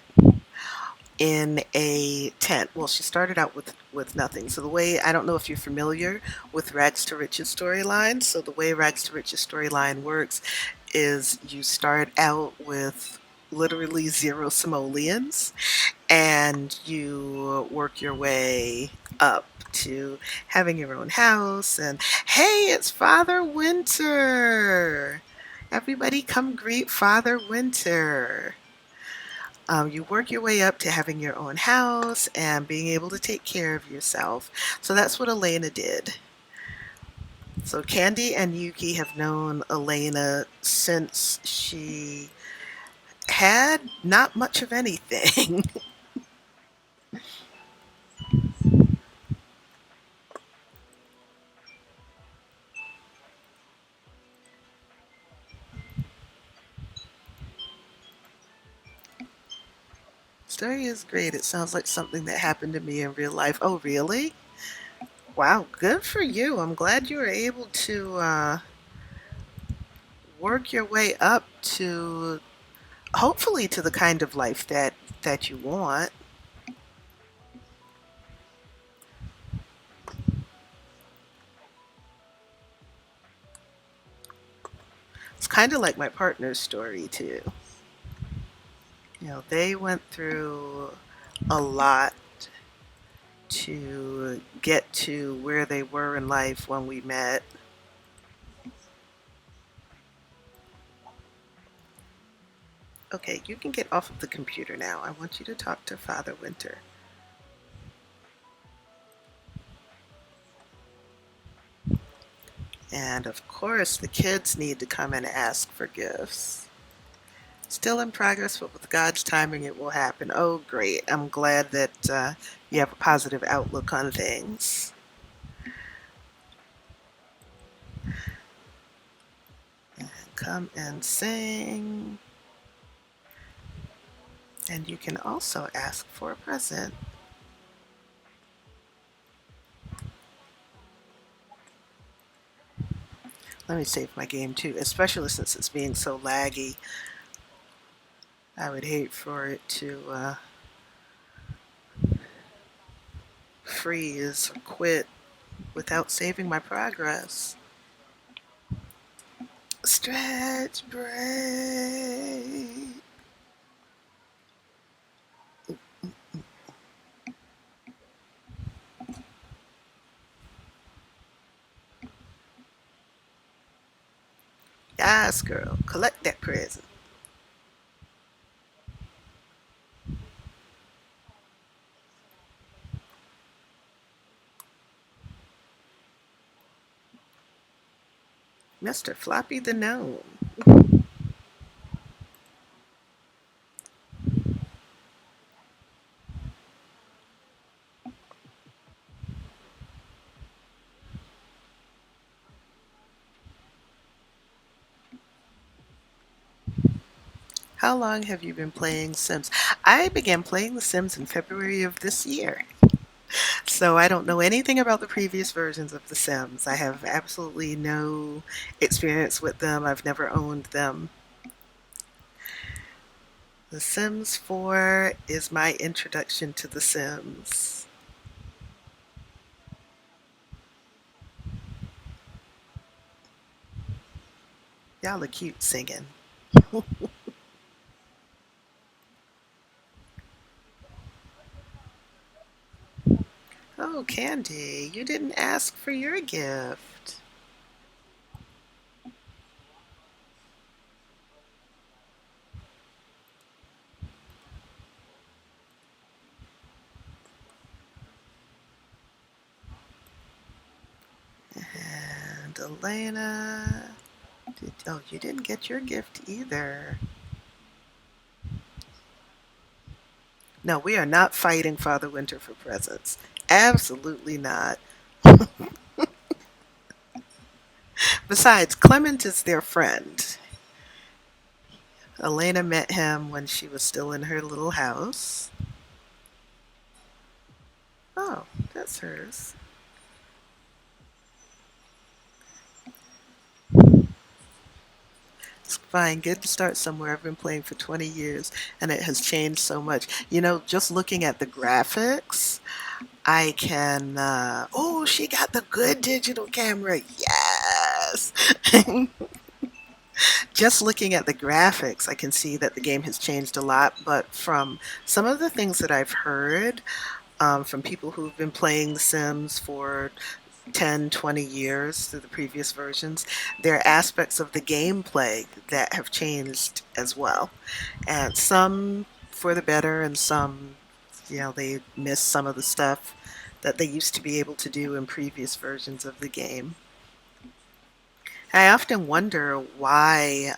in a tent. Well, she started out with nothing. So the way, I don't know if you're familiar with Rags to Riches storyline. So the way Rags to Riches storyline works is you start out with literally zero simoleons, and you work your way up to having your own house. And hey, it's Father Winter! Everybody come greet Father Winter. You work your way up to having your own house and being able to take care of yourself. So that's what Elena did. So Candy and Yuki have known Elena since she had not much of anything. Story is great. It sounds like something that happened to me in real life. Oh, really? Wow, good for you. I'm glad you were able to work your way up to hopefully to the kind of life that you want. It's kind of like my partner's story too. They went through a lot to get to where they were in life when we met. Okay, you can get off of the computer now. I want you to talk to Father Winter. And of course, the kids need to come and ask for gifts. Still in progress, but with God's timing, it will happen. Oh, great. I'm glad that you have a positive outlook on things. And come and sing. And you can also ask for a present. Let me save my game too, especially since it's being so laggy. I would hate for it to freeze or quit without saving my progress. Stretch break. Yes, girl. Collect that present. Mr. Floppy the Gnome. How long have you been playing Sims? I began playing The Sims in February of this year. So I don't know anything about the previous versions of The Sims. I have absolutely no experience with them. I've never owned them. The Sims 4 is my introduction to The Sims. Y'all are cute singing. Oh, Candy, you didn't ask for your gift. And Elena, oh, you didn't get your gift either. No, we are not fighting Father Winter for presents. Absolutely not. Besides, Clement is their friend. Elena met him when she was still in her little house. Oh, that's hers. It's fine. Good to start somewhere. I've been playing for 20 years and it has changed so much. Just looking at the graphics, I can. Oh, she got the good digital camera. Yes. Just looking at the graphics, I can see that the game has changed a lot, but from some of the things that I've heard from people who've been playing The Sims for 10, 20 years through the previous versions, there are aspects of the gameplay that have changed as well. And some for the better, and some, they miss some of the stuff that they used to be able to do in previous versions of the game. I often wonder why,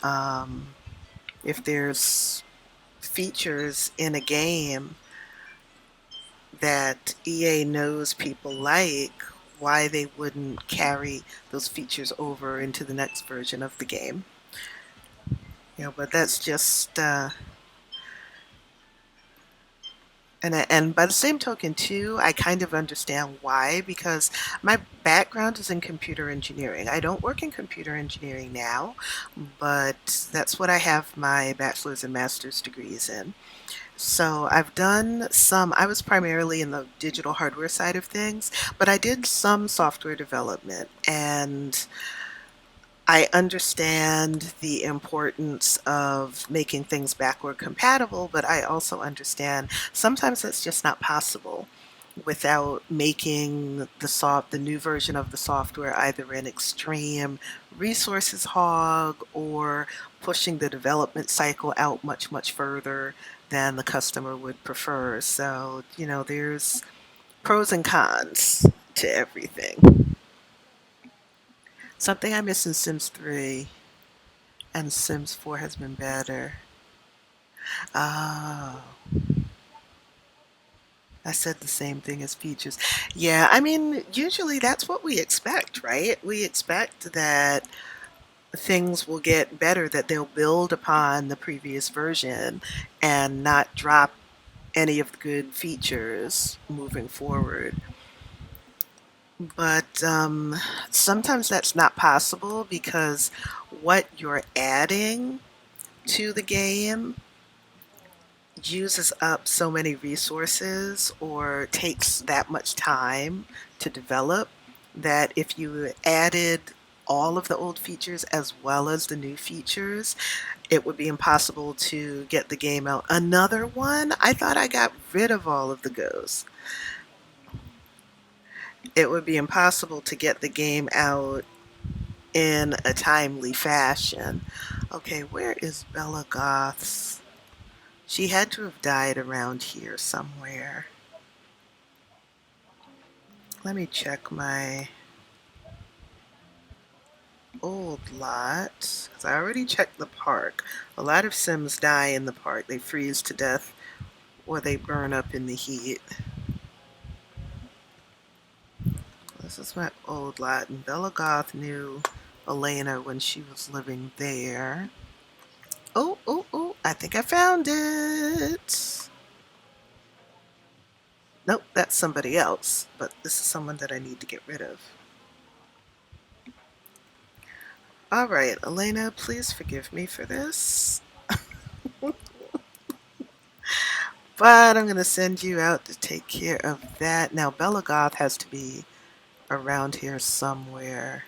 if there's features in a game that EA knows people like, why they wouldn't carry those features over into the next version of the game. But that's just, and by the same token too, I kind of understand why, because my background is in computer engineering. I don't work in computer engineering now, but that's what I have my bachelor's and master's degrees in. So I've done some, I was primarily in the digital hardware side of things, but I did some software development, and I understand the importance of making things backward compatible, but I also understand sometimes that's just not possible without making the new version of the software either an extreme resources hog or pushing the development cycle out much, much further than the customer would prefer. So, there's pros and cons to everything. Something I miss in Sims 3 and Sims 4 has been better. Oh, I said the same thing as features. Yeah, I mean, usually that's what we expect, right? We expect that things will get better, that they'll build upon the previous version and not drop any of the good features moving forward. But sometimes that's not possible because what you're adding to the game uses up so many resources or takes that much time to develop that if you added all of the old features as well as the new features, it would be impossible to get the game out. Another one, I thought I got rid of all of the goes. It would be impossible to get the game out in a timely fashion. Okay, where is Bella Goth's? She had to have died around here somewhere. Let me check my old lot, 'cause I already checked the park. A lot of Sims die in the park. They freeze to death or they burn up in the heat. This is my old lot, and Bella Goth knew Elena when she was living there. Oh, oh, oh, I think I found it. Nope, that's somebody else, but this is someone that I need to get rid of. All right, Elena, please forgive me for this. But I'm going to send you out to take care of that. Now, Bella Goth has to be around here somewhere.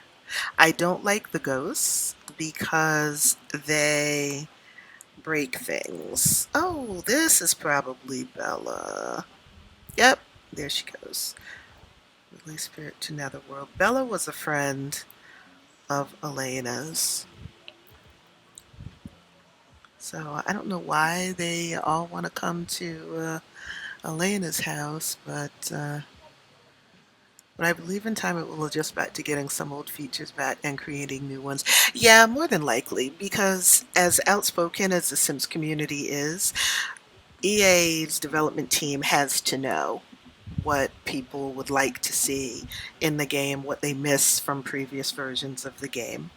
I don't like the ghosts because they break things. Oh, this is probably Bella. Yep, there she goes. Release spirit to Netherworld. Bella was a friend of Elena's. So I don't know why they all want to come to Elena's house, but I believe in time it will adjust back to getting some old features back and creating new ones. Yeah, more than likely, because as outspoken as the Sims community is, EA's development team has to know what people would like to see in the game, what they miss from previous versions of the game.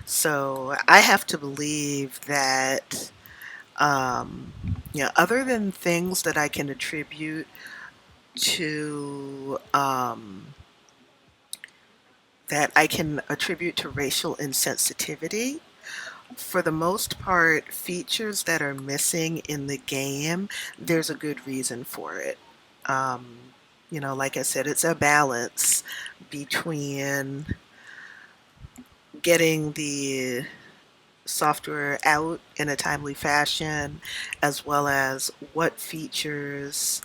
So I have to believe that, um, other than things that I can attribute to racial insensitivity. For the most part, features that are missing in the game, there's a good reason for it. Um, like I said, it's a balance between getting the software out in a timely fashion, as well as what features,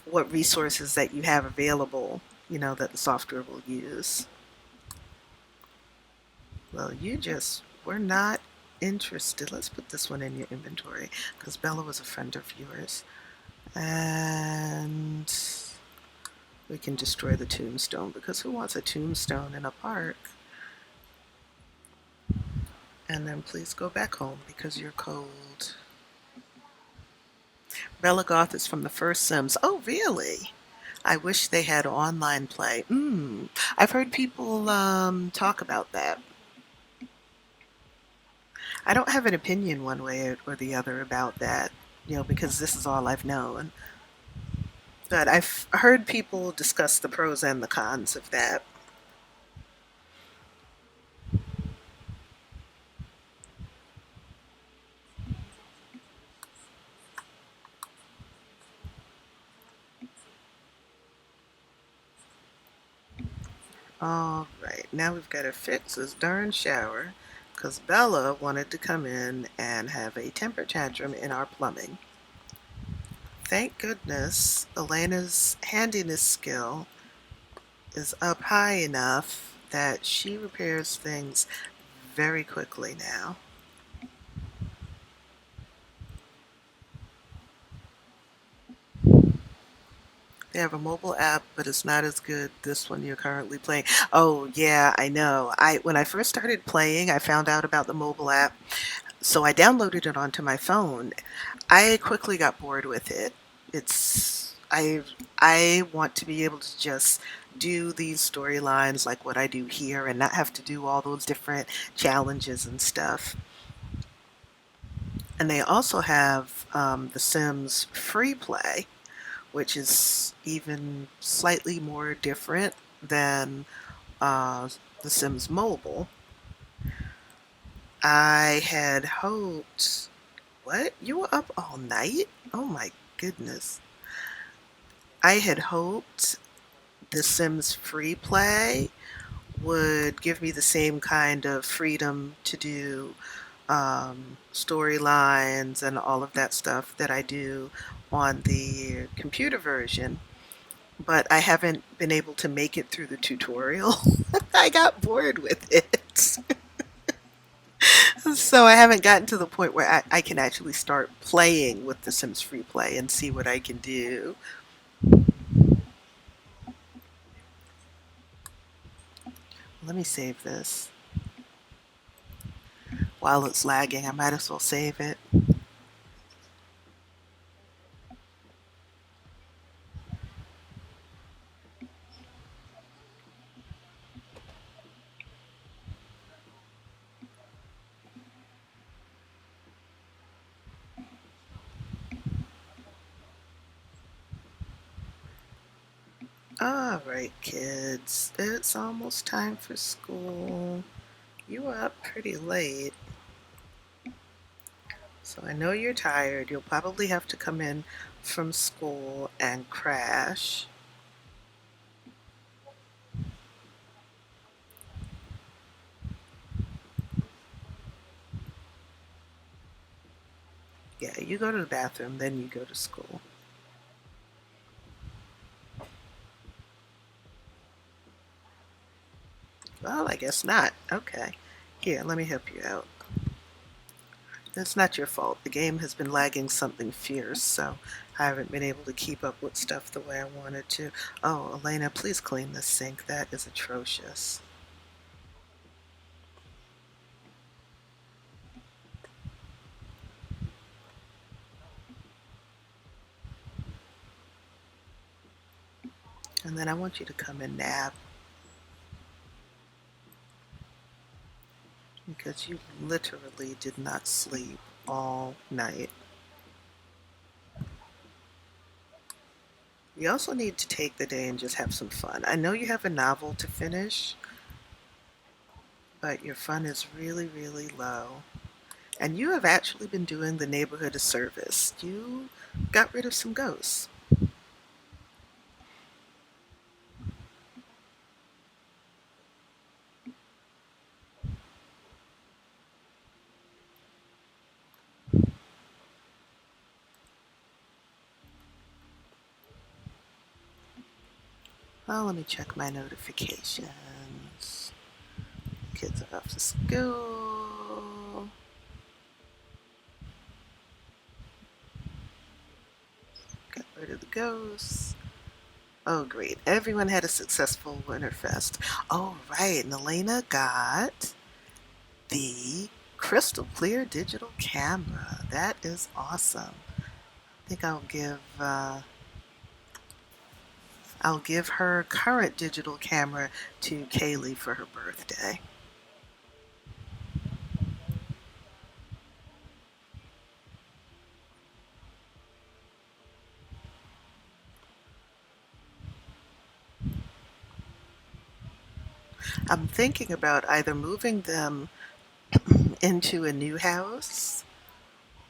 what resources that you have available, that the software will use. Well, you just were not interested. Let's put this one in your inventory because Bella was a friend of yours. And we can destroy the tombstone because who wants a tombstone in a park? And then please go back home because you're cold. Bella Goth is from the first Sims. Oh, really? I wish they had online play. I've heard people talk about that. I don't have an opinion one way or the other about that, because this is all I've known. But I've heard people discuss the pros and the cons of that. All right, now we've got to fix this darn shower because Bella wanted to come in and have a temper tantrum in our plumbing. Thank goodness Elena's handiness skill is up high enough that she repairs things very quickly now. They have a mobile app, but it's not as good this one you're currently playing. Oh, yeah, I know. I When I first started playing, I found out about the mobile app, so I downloaded it onto my phone. I quickly got bored with it. It's I want to be able to just do these storylines like what I do here and not have to do all those different challenges and stuff. And they also have The Sims Free Play, which is even slightly more different than The Sims Mobile. I had hoped. What? You were up all night? Oh my goodness. I had hoped The Sims Free Play would give me the same kind of freedom to do storylines and all of that stuff that I do on the computer version, but I haven't been able to make it through the tutorial. I got bored with it. So I haven't gotten to the point where I can actually start playing with The Sims Free Play and see what I can do. Let me save this. While it's lagging, I might as well save it. Alright, kids. It's almost time for school. You were up pretty late. So I know you're tired. You'll probably have to come in from school and crash. Yeah, you go to the bathroom, then you go to school. Well, I guess not. Okay. Here, let me help you out. It's not your fault. The game has been lagging something fierce, so I haven't been able to keep up with stuff the way I wanted to. Oh, Elena, please clean this sink. That is atrocious. And then I want you to come and nap because you literally did not sleep all night. You also need to take the day and just have some fun. I know you have a novel to finish, but your fun is really, really low. And you have actually been doing the neighborhood a service. You got rid of some ghosts. Well, let me check my notifications. Kids are off to school. Got rid of the ghosts. Oh, great. Everyone had a successful Winterfest. Oh, right. And Elena got the crystal clear digital camera. That is awesome. I think I'll give her current digital camera to Kaylee for her birthday. I'm thinking about either moving them into a new house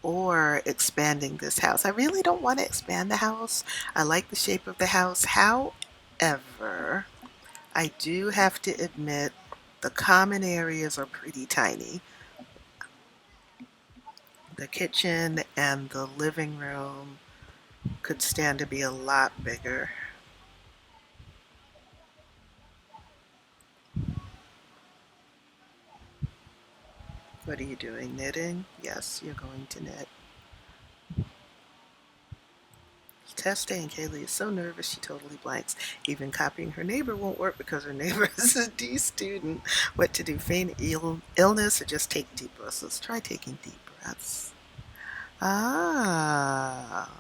or expanding this house. I really don't want to expand the house. I like the shape of the house. However, I do have to admit the common areas are pretty tiny. The kitchen and the living room could stand to be a lot bigger. What are you doing? Knitting? Yes, you're going to knit. Test day and Kaylee is so nervous she totally blanks. Even copying her neighbor won't work because her neighbor is a D student. What to do? Feign illness or just take deep breaths? Let's try taking deep breaths. Ah.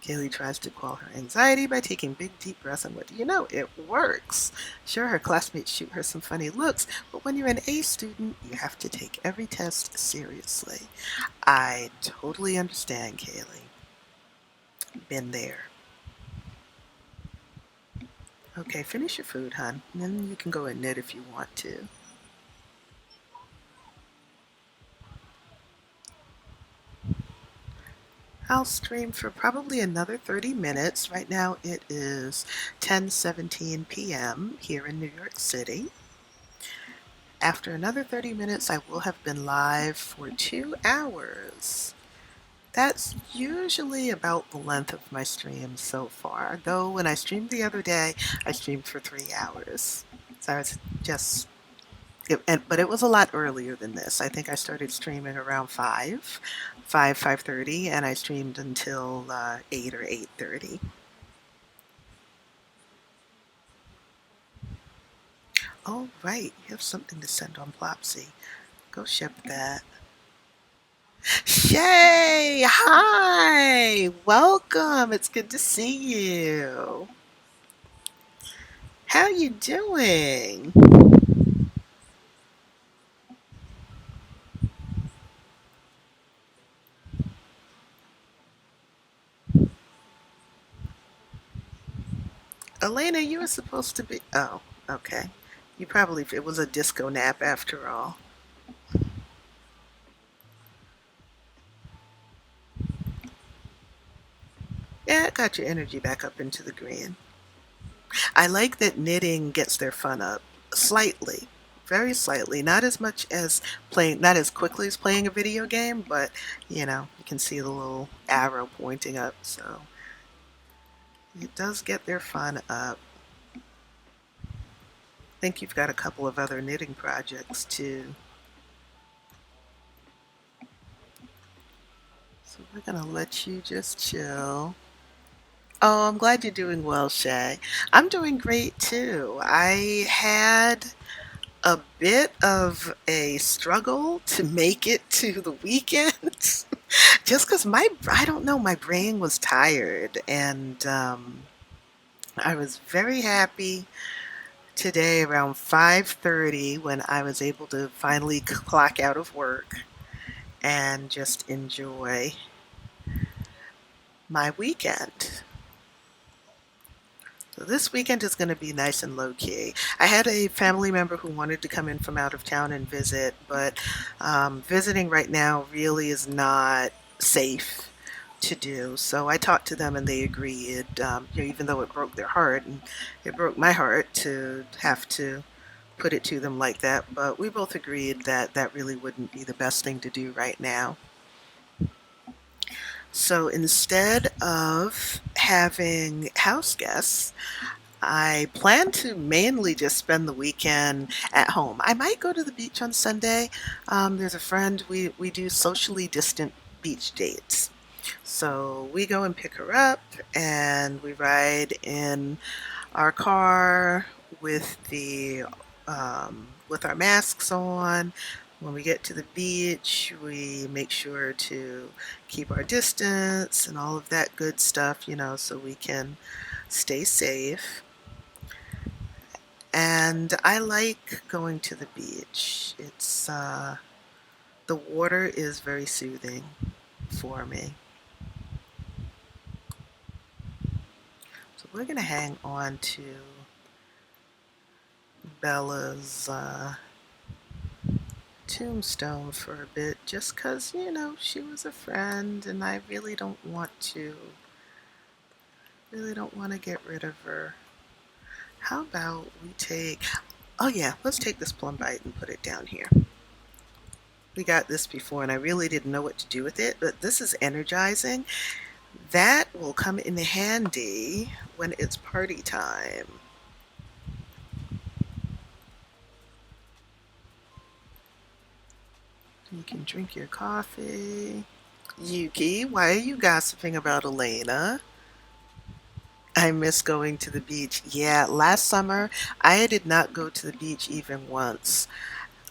Kaylee tries to quell her anxiety by taking big deep breaths, and what do you know? It works. Sure, her classmates shoot her some funny looks, but when you're an A student, you have to take every test seriously. I totally understand, Kaylee. Been there. Okay, finish your food, hon. And then you can go and knit if you want to. I'll stream for probably another 30 minutes. Right now it is 10:17 p.m. here in New York City. After another 30 minutes, I will have been live for 2 hours. That's usually about the length of my stream so far. Though when I streamed the other day, I streamed for 3 hours. So I was just, but it was a lot earlier than this. I think I started streaming around 5:30, and I streamed until 8 or 8:30. Oh, right, you have something to send on Plopsy. Go ship that. Shay, hi, welcome. It's good to see you. How you doing? Elena, you were supposed to be. Oh, okay. You probably, it was a disco nap after all. Yeah, it got your energy back up into the green. I like that knitting gets their fun up slightly, very slightly. Not as much as playing, not as quickly as playing a video game, but you can see the little arrow pointing up, so it does get their fun up. I think you've got a couple of other knitting projects too. So we're gonna let you just chill. Oh, I'm glad you're doing well, Shay. I'm doing great too. I had a bit of a struggle to make it to the weekend just because I don't know, my brain was tired. And I was very happy today around 5:30 when I was able to finally clock out of work and just enjoy my weekend. So this weekend is going to be nice and low key. I had a family member who wanted to come in from out of town and visit, but visiting right now really is not safe to do. So I talked to them and they agreed, even though it broke their heart, and it broke my heart to have to put it to them like that, but we both agreed that that really wouldn't be the best thing to do right now. So instead of having house guests, I plan to mainly just spend the weekend at home. I might go to the beach on Sunday. There's a friend, we do socially distant beach dates. So we go and pick her up and we ride in our car with the with our masks on. When we get to the beach, we make sure to keep our distance and all of that good stuff, so we can stay safe. And I like going to the beach. The water is very soothing for me. So we're going to hang on to Bella's tombstone for a bit just because, she was a friend and I really don't want to get rid of her. How about we oh yeah, let's take this plum bite and put it down here. We got this before and I really didn't know what to do with it, but this is energizing. That will come in handy when it's party time. You can drink your coffee. Yuki, why are you gossiping about Elena? I miss going to the beach. Yeah, last summer I did not go to the beach even once.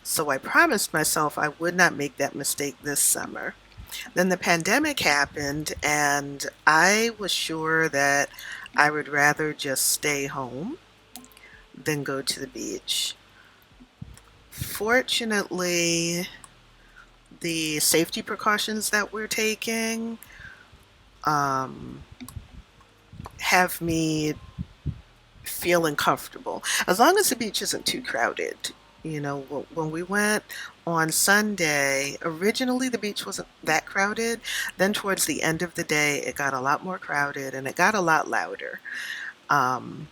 So I promised myself I would not make that mistake this summer. Then the pandemic happened, and I was sure that I would rather just stay home than go to the beach. Fortunately, the safety precautions that we're taking um, have me feeling comfortable. As long as the beach isn't too crowded. When we went on Sunday, originally the beach wasn't that crowded. Then towards the end of the day, it got a lot more crowded and it got a lot louder. Um,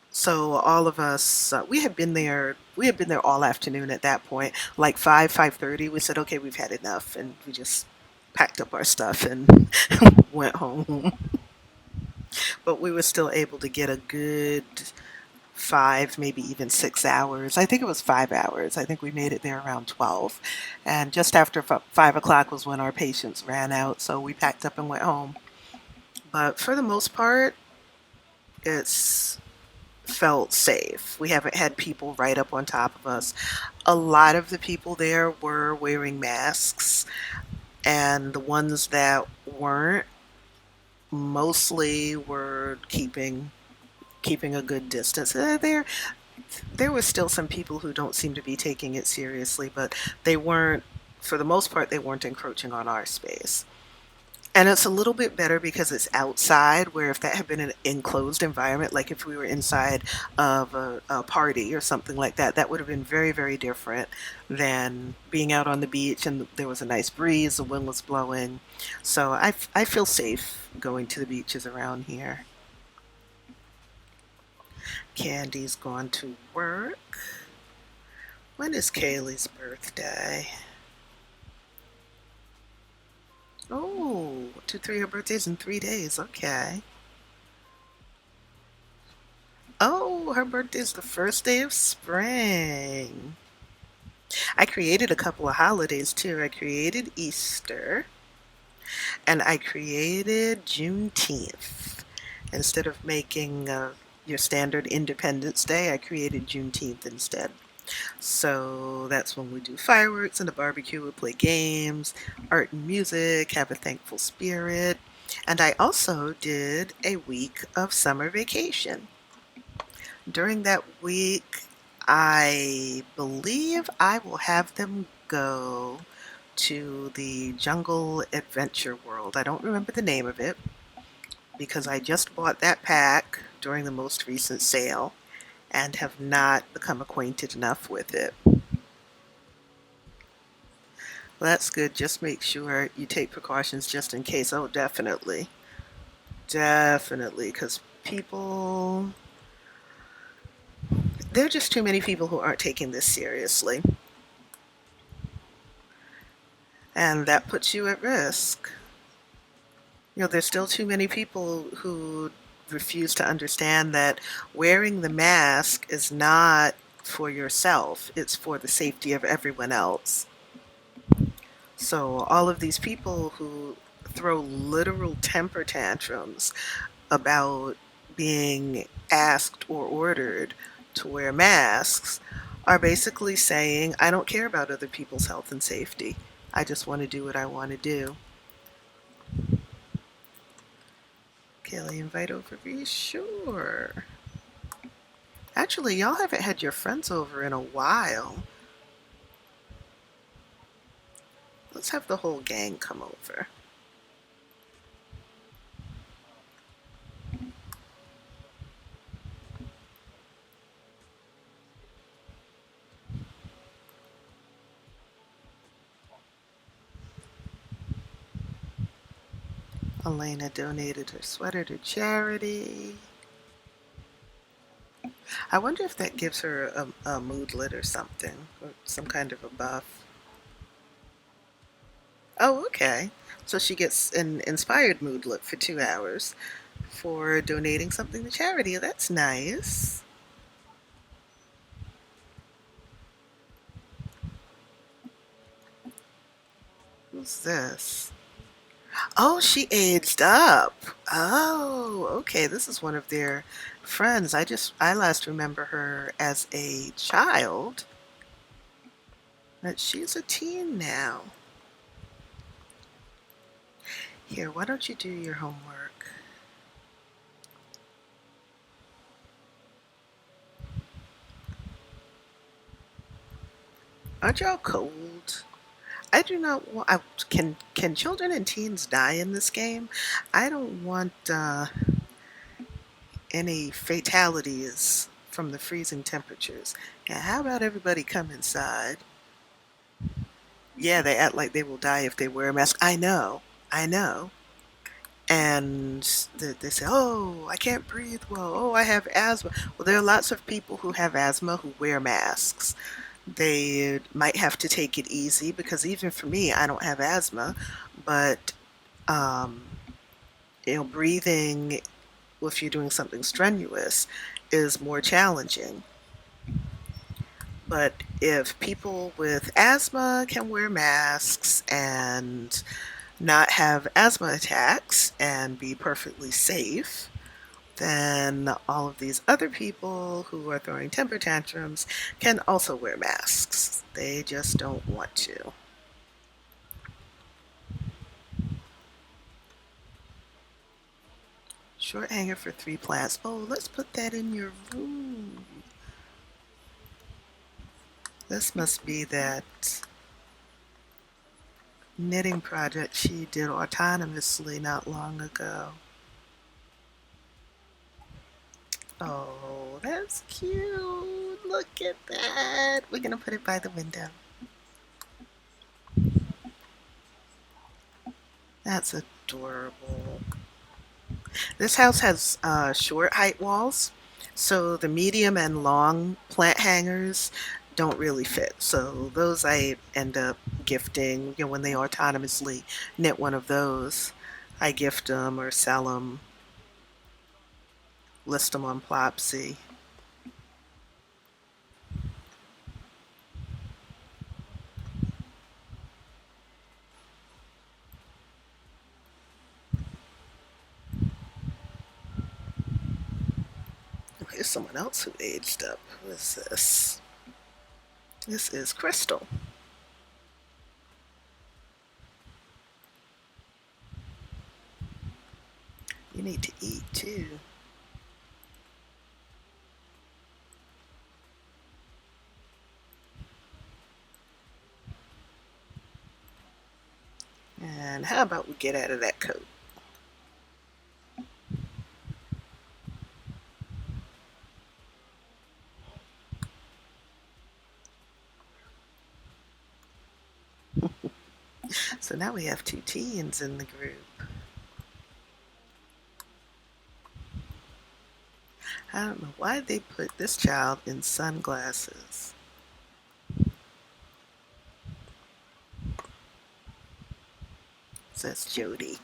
so all of us, we had been there. We had been there all afternoon at that point, like 5:30. We said, okay, we've had enough, and we just packed up our stuff and went home. But we were still able to get a good 5, maybe even 6 hours. I think it was 5 hours. I think we made it there around 12. And just after 5 o'clock was when our patients ran out. So we packed up and went home. But for the most part, it's felt safe. We haven't had people right up on top of us. A lot of the people there were wearing masks, and the ones that weren't mostly were keeping a good distance. There were still some people who don't seem to be taking it seriously, but they weren't, for the most part, they weren't encroaching on our space. And it's a little bit better because it's outside, where if that had been an enclosed environment, like if we were inside of a party or something like that, that would have been very, very different than being out on the beach and there was a nice breeze, the wind was blowing. So I feel safe going to the beaches around here. Candy's gone to work. When is Kaylee's birthday? Oh, 2, 3, her birthday's in 3 days. Okay. Oh, her birthday's the first day of spring. I created a couple of holidays too. I created Easter and I created Juneteenth. Instead of making your standard Independence Day, I created Juneteenth instead. So that's when we do fireworks and a barbecue, we play games, art and music, have a thankful spirit. And I also did a week of summer vacation. During that week, I believe I will have them go to the Jungle Adventure World. I don't remember the name of it because I just bought that pack during the most recent sale and have not become acquainted enough with it. Well, that's good. Just make sure you take precautions just in case. Oh, definitely. Definitely. Because there are just too many people who aren't taking this seriously. And that puts you at risk. There's still too many people who refuse to understand that wearing the mask is not for yourself, it's for the safety of everyone else. So all of these people who throw literal temper tantrums about being asked or ordered to wear masks are basically saying, I don't care about other people's health and safety. I just want to do what I want to do. Kelly, invite over me? Sure. Actually, y'all haven't had your friends over in a while. Let's have the whole gang come over. Elena donated her sweater to charity. I wonder if that gives her a moodlet or something, or some kind of a buff. Oh, okay. So she gets an inspired moodlet for 2 hours for donating something to charity. That's nice. Who's this? Oh, she aged up. Oh, okay. This is one of their friends. I last remember her as a child, but she's a teen now. Here, why don't you do your homework? Aren't y'all cold? I do not want. Can children and teens die in this game? I don't want any fatalities from the freezing temperatures. Yeah, how about everybody come inside? Yeah, they act like they will die if they wear a mask. I know. And they say, "Oh, I can't breathe well. Oh, I have asthma." Well, there are lots of people who have asthma who wear masks. They might have to take it easy because even for me, I don't have asthma, but um, breathing if you're doing something strenuous is more challenging. But if people with asthma can wear masks and not have asthma attacks and be perfectly safe, then all of these other people who are throwing temper tantrums can also wear masks. They just don't want to. Short hanger for 3 plants. Oh, let's put that in your room. This must be that knitting project she did autonomously not long ago. Oh, that's cute. Look at that. We're going to put it by the window. That's adorable. This house has short height walls, so the medium and long plant hangers don't really fit. So those I end up gifting. When they autonomously knit one of those, I gift them or sell them, list them on Plopsy. Here's someone else who aged up. Who is this? This is Crystal. You need to eat too. And how about we get out of that coat? So now we have 2 teens in the group. I don't know why they put this child in sunglasses. Says Jody.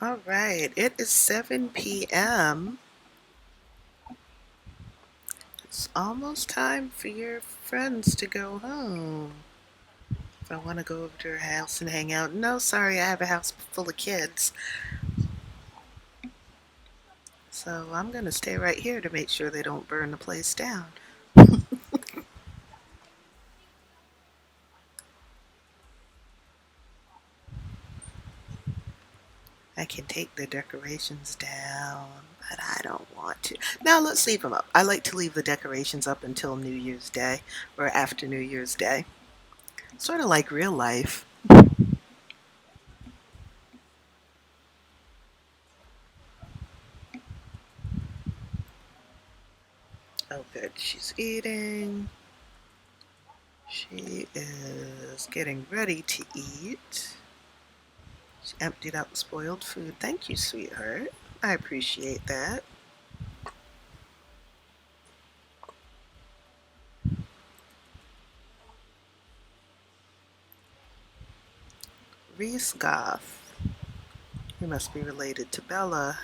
All right, it is 7 p.m. It's almost time for your friends to go home. If I want to go over to her house and hang out. No, sorry, I have a house full of kids. So I'm going to stay right here to make sure they don't burn the place down. I can take the decorations down, but I don't want to. Now let's leave them up. I like to leave the decorations up until New Year's Day or after New Year's Day. Sort of like real life. Oh, good. She's eating. She is getting ready to eat. She emptied out the spoiled food. Thank you, sweetheart. I appreciate that. Reese Goff. You must be related to Bella.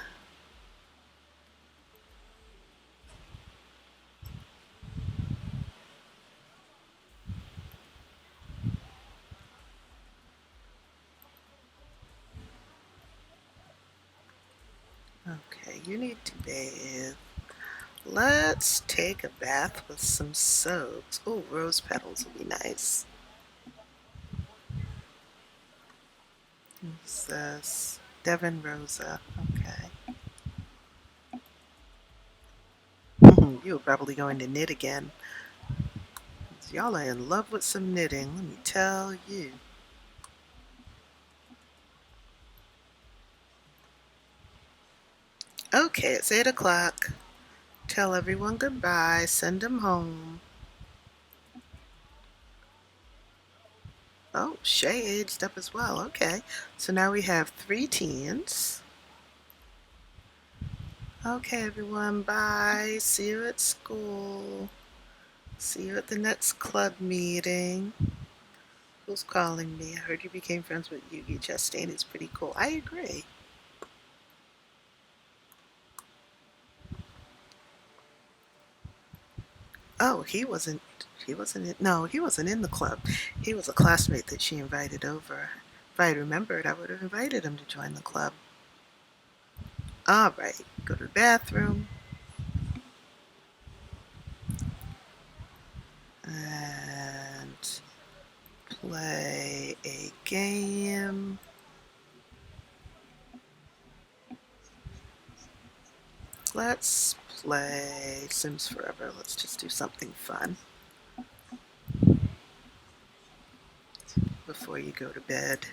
Okay, you need to bathe. Let's take a bath with some soaps. Oh, rose petals will be nice. Who's this? Devin Rosa. Okay. You're probably going to knit again. Y'all are in love with some knitting, let me tell you. Okay, it's 8 o'clock. Tell everyone goodbye. Send them home. Oh, Shay aged up as well. Okay, so now we have 3 teens. Okay, everyone, bye. See you at school. See you at the next club meeting. Who's calling me? I heard you became friends with Yugi Chastain. It's pretty cool. I agree. Oh, he wasn't in the club. He was a classmate that she invited over. If I had remembered, I would have invited him to join the club. All right, go to the bathroom and play a game. Let's play Sims Forever. Let's just do something fun before you go to bed.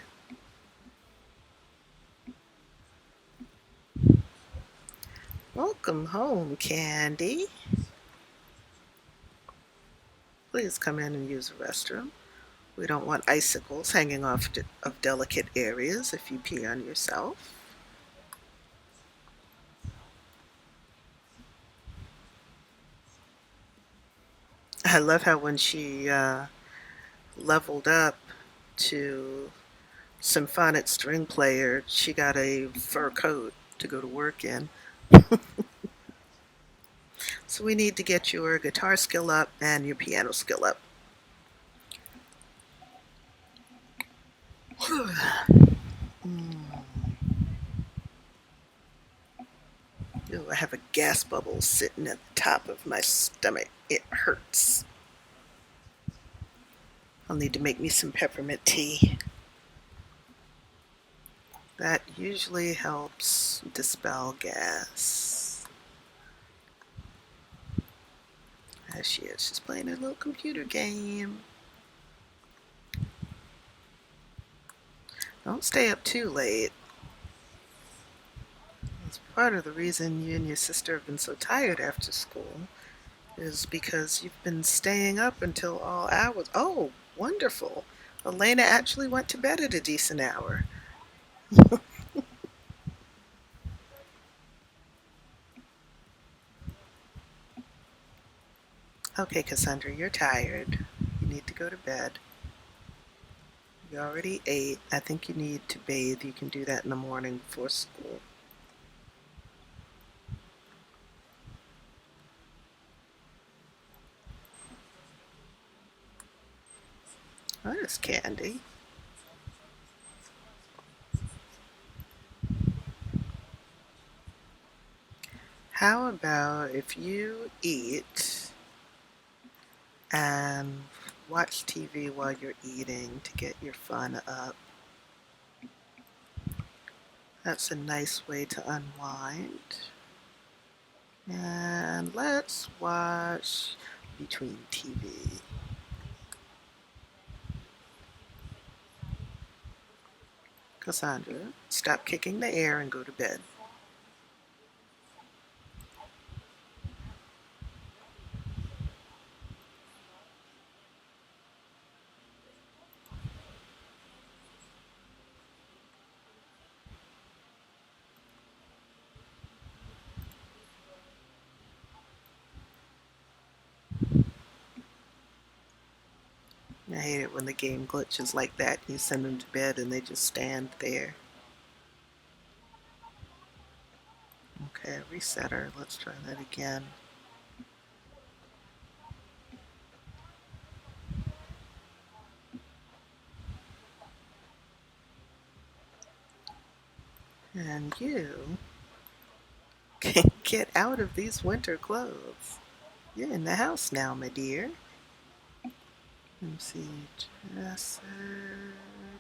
Welcome home, Candy. Please come in and use the restroom. We don't want icicles hanging off of delicate areas if you pee on yourself. I love how when she leveled up to symphonic string player, she got a fur coat to go to work in. So we need to get your guitar skill up and your piano skill up. Ooh, I have a gas bubble sitting at the top of my stomach. It hurts. I'll need to make me some peppermint tea. That usually helps dispel gas. There she is. She's playing a little computer game. Don't stay up too late. It's part of the reason you and your sister have been so tired after school is because you've been staying up until all hours. Oh, wonderful. Elena actually went to bed at a decent hour. Okay, Cassandra, you're tired. You need to go to bed. You already ate. I think you need to bathe. You can do that in the morning before school. That is candy. How about if you eat and watch TV while you're eating to get your fun up? That's a nice way to unwind. And let's watch between TV. Cassandra, stop kicking the air and go to bed. I hate it when the game glitches like that. You send them to bed and they just stand there. Okay, reset her. Let's try that again. And you can get out of these winter clothes. You're in the house now, my dear. Let me see. Dresser.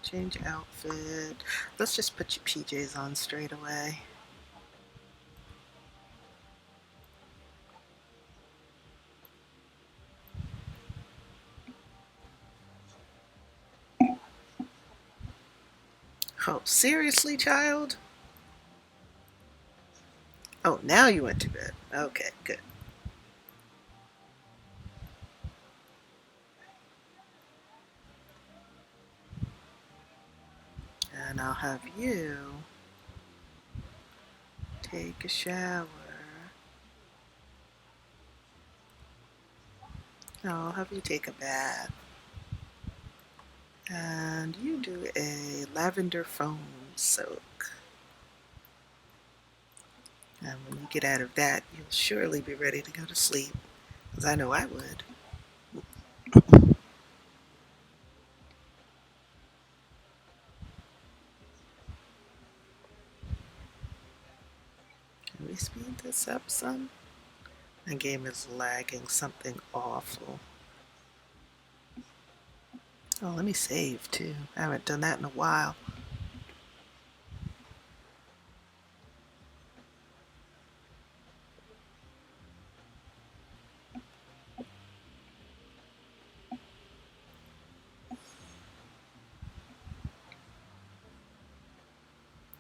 Change outfit. Let's just put your PJs on straight away. Oh, seriously, child? Oh, now you went to bed. Okay, good. And I'll have you take a shower. I'll have you take a bath. And you do a lavender foam soak. And when you get out of that, you'll surely be ready to go to sleep, because I know I would. Can we speed this up some? My game is lagging something awful. Oh, let me save too. I haven't done that in a while.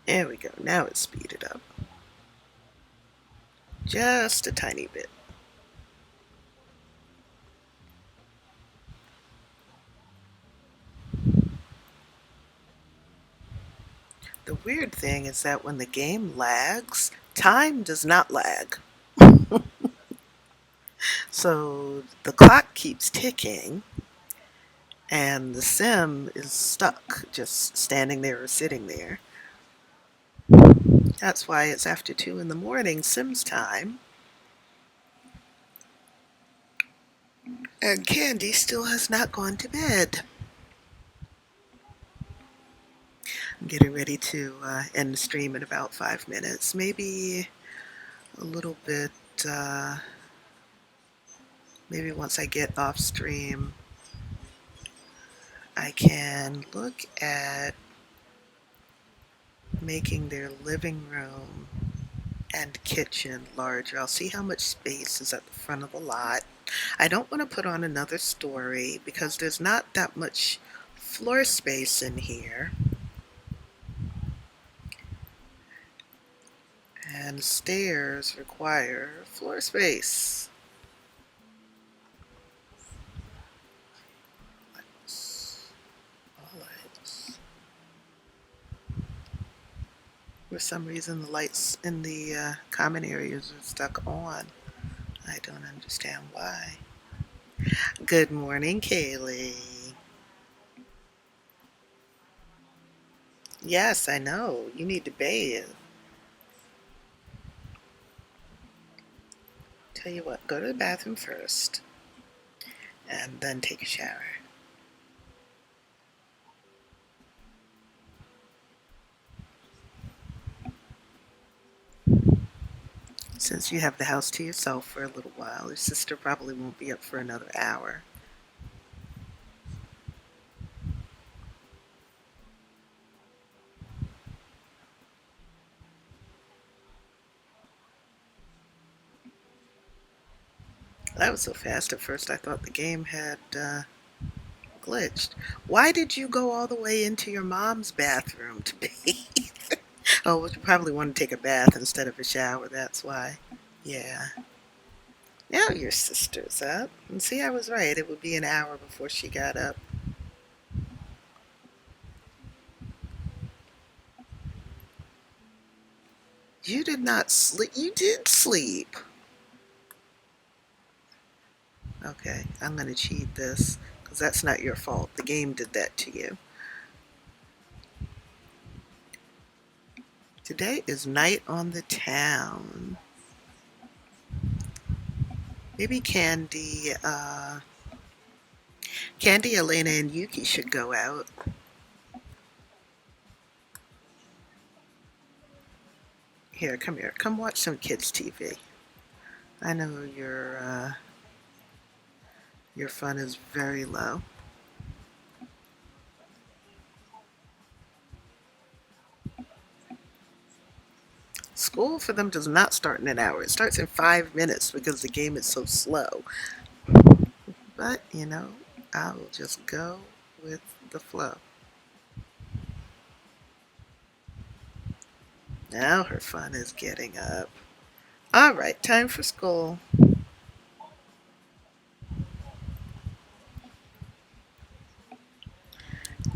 There we go. Now it's speeded up. Just a tiny bit. The weird thing is that when the game lags, time does not lag. So the clock keeps ticking and the sim is stuck, just standing there or sitting there. That's why it's after 2 in the morning, Sims time. And Candy still has not gone to bed. I'm getting ready to end the stream in about 5 minutes. Maybe a little bit, uh, maybe once I get off stream, I can look at making their living room and kitchen larger. I'll see how much space is at the front of the lot. I don't want to put on another story because there's not that much floor space in here. And stairs require floor space. Lights. All lights. For some reason, the lights in the common areas are stuck on. I don't understand why. Good morning, Kaylee. Yes, I know. You need to bathe. Tell you what, go to the bathroom first and then take a shower. Since you have the house to yourself for a little while, your sister probably won't be up for another hour. That was so fast at first, I thought the game had glitched. Why did you go all the way into your mom's bathroom to bathe? Oh, well, you probably want to take a bath instead of a shower, that's why. Yeah. Now your sister's up. And see, I was right. It would be an hour before she got up. You did not sleep. You did sleep. Okay, I'm going to cheat this because that's not your fault. The game did that to you. Today is night on the town. Maybe Candy, Elena, and Yuki should go out. Here, come here. Come watch some kids' TV. I know your fun is very low. School for them does not start in an hour. It starts in 5 minutes because the game is so slow. But, I will just go with the flow. Now her fun is getting up. All right, time for school.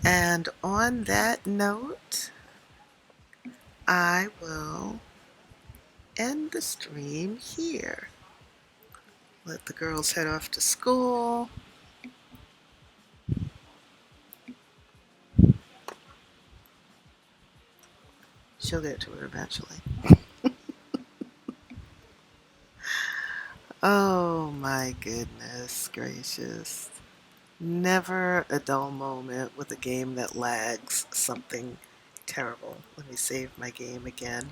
And on that note, I will end the stream here. Let the girls head off to school. She'll get to it eventually. Oh my goodness gracious. Never a dull moment with a game that lags something terrible. Let me save my game again.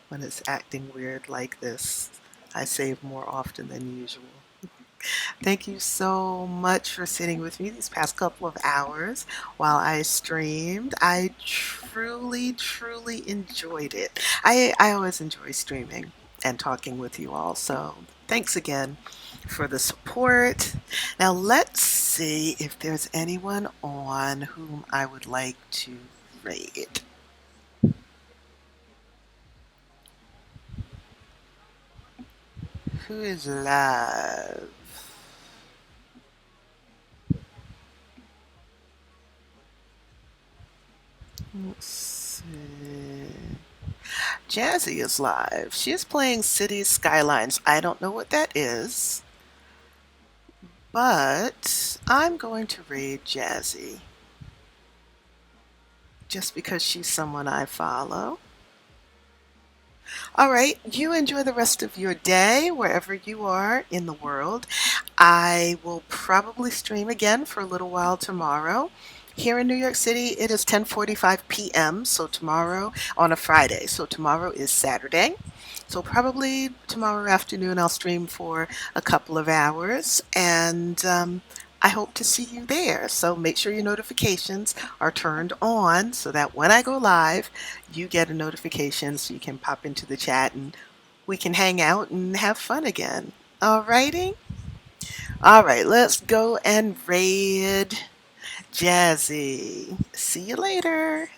When it's acting weird like this, I save more often than usual. Thank you so much for sitting with me these past couple of hours while I streamed. I truly, truly enjoyed it. I always enjoy streaming and talking with you all. So thanks again for the support. Now let's see if there's anyone on whom I would like to raid. Who is live? Let's see. Jazzy is live. She is playing Cities Skylines. I don't know what that is, but I'm going to raid Jazzy just because she's someone I follow. All right, you enjoy the rest of your day wherever you are in the world. I will probably stream again for a little while tomorrow. Here in New York City, it is 10:45 p.m. So tomorrow on a Friday. So tomorrow is Saturday. So probably tomorrow afternoon I'll stream for a couple of hours, and I hope to see you there. So make sure your notifications are turned on so that when I go live, you get a notification so you can pop into the chat and we can hang out and have fun again. Alrighty? All right, let's go and raid Jazzy. See you later.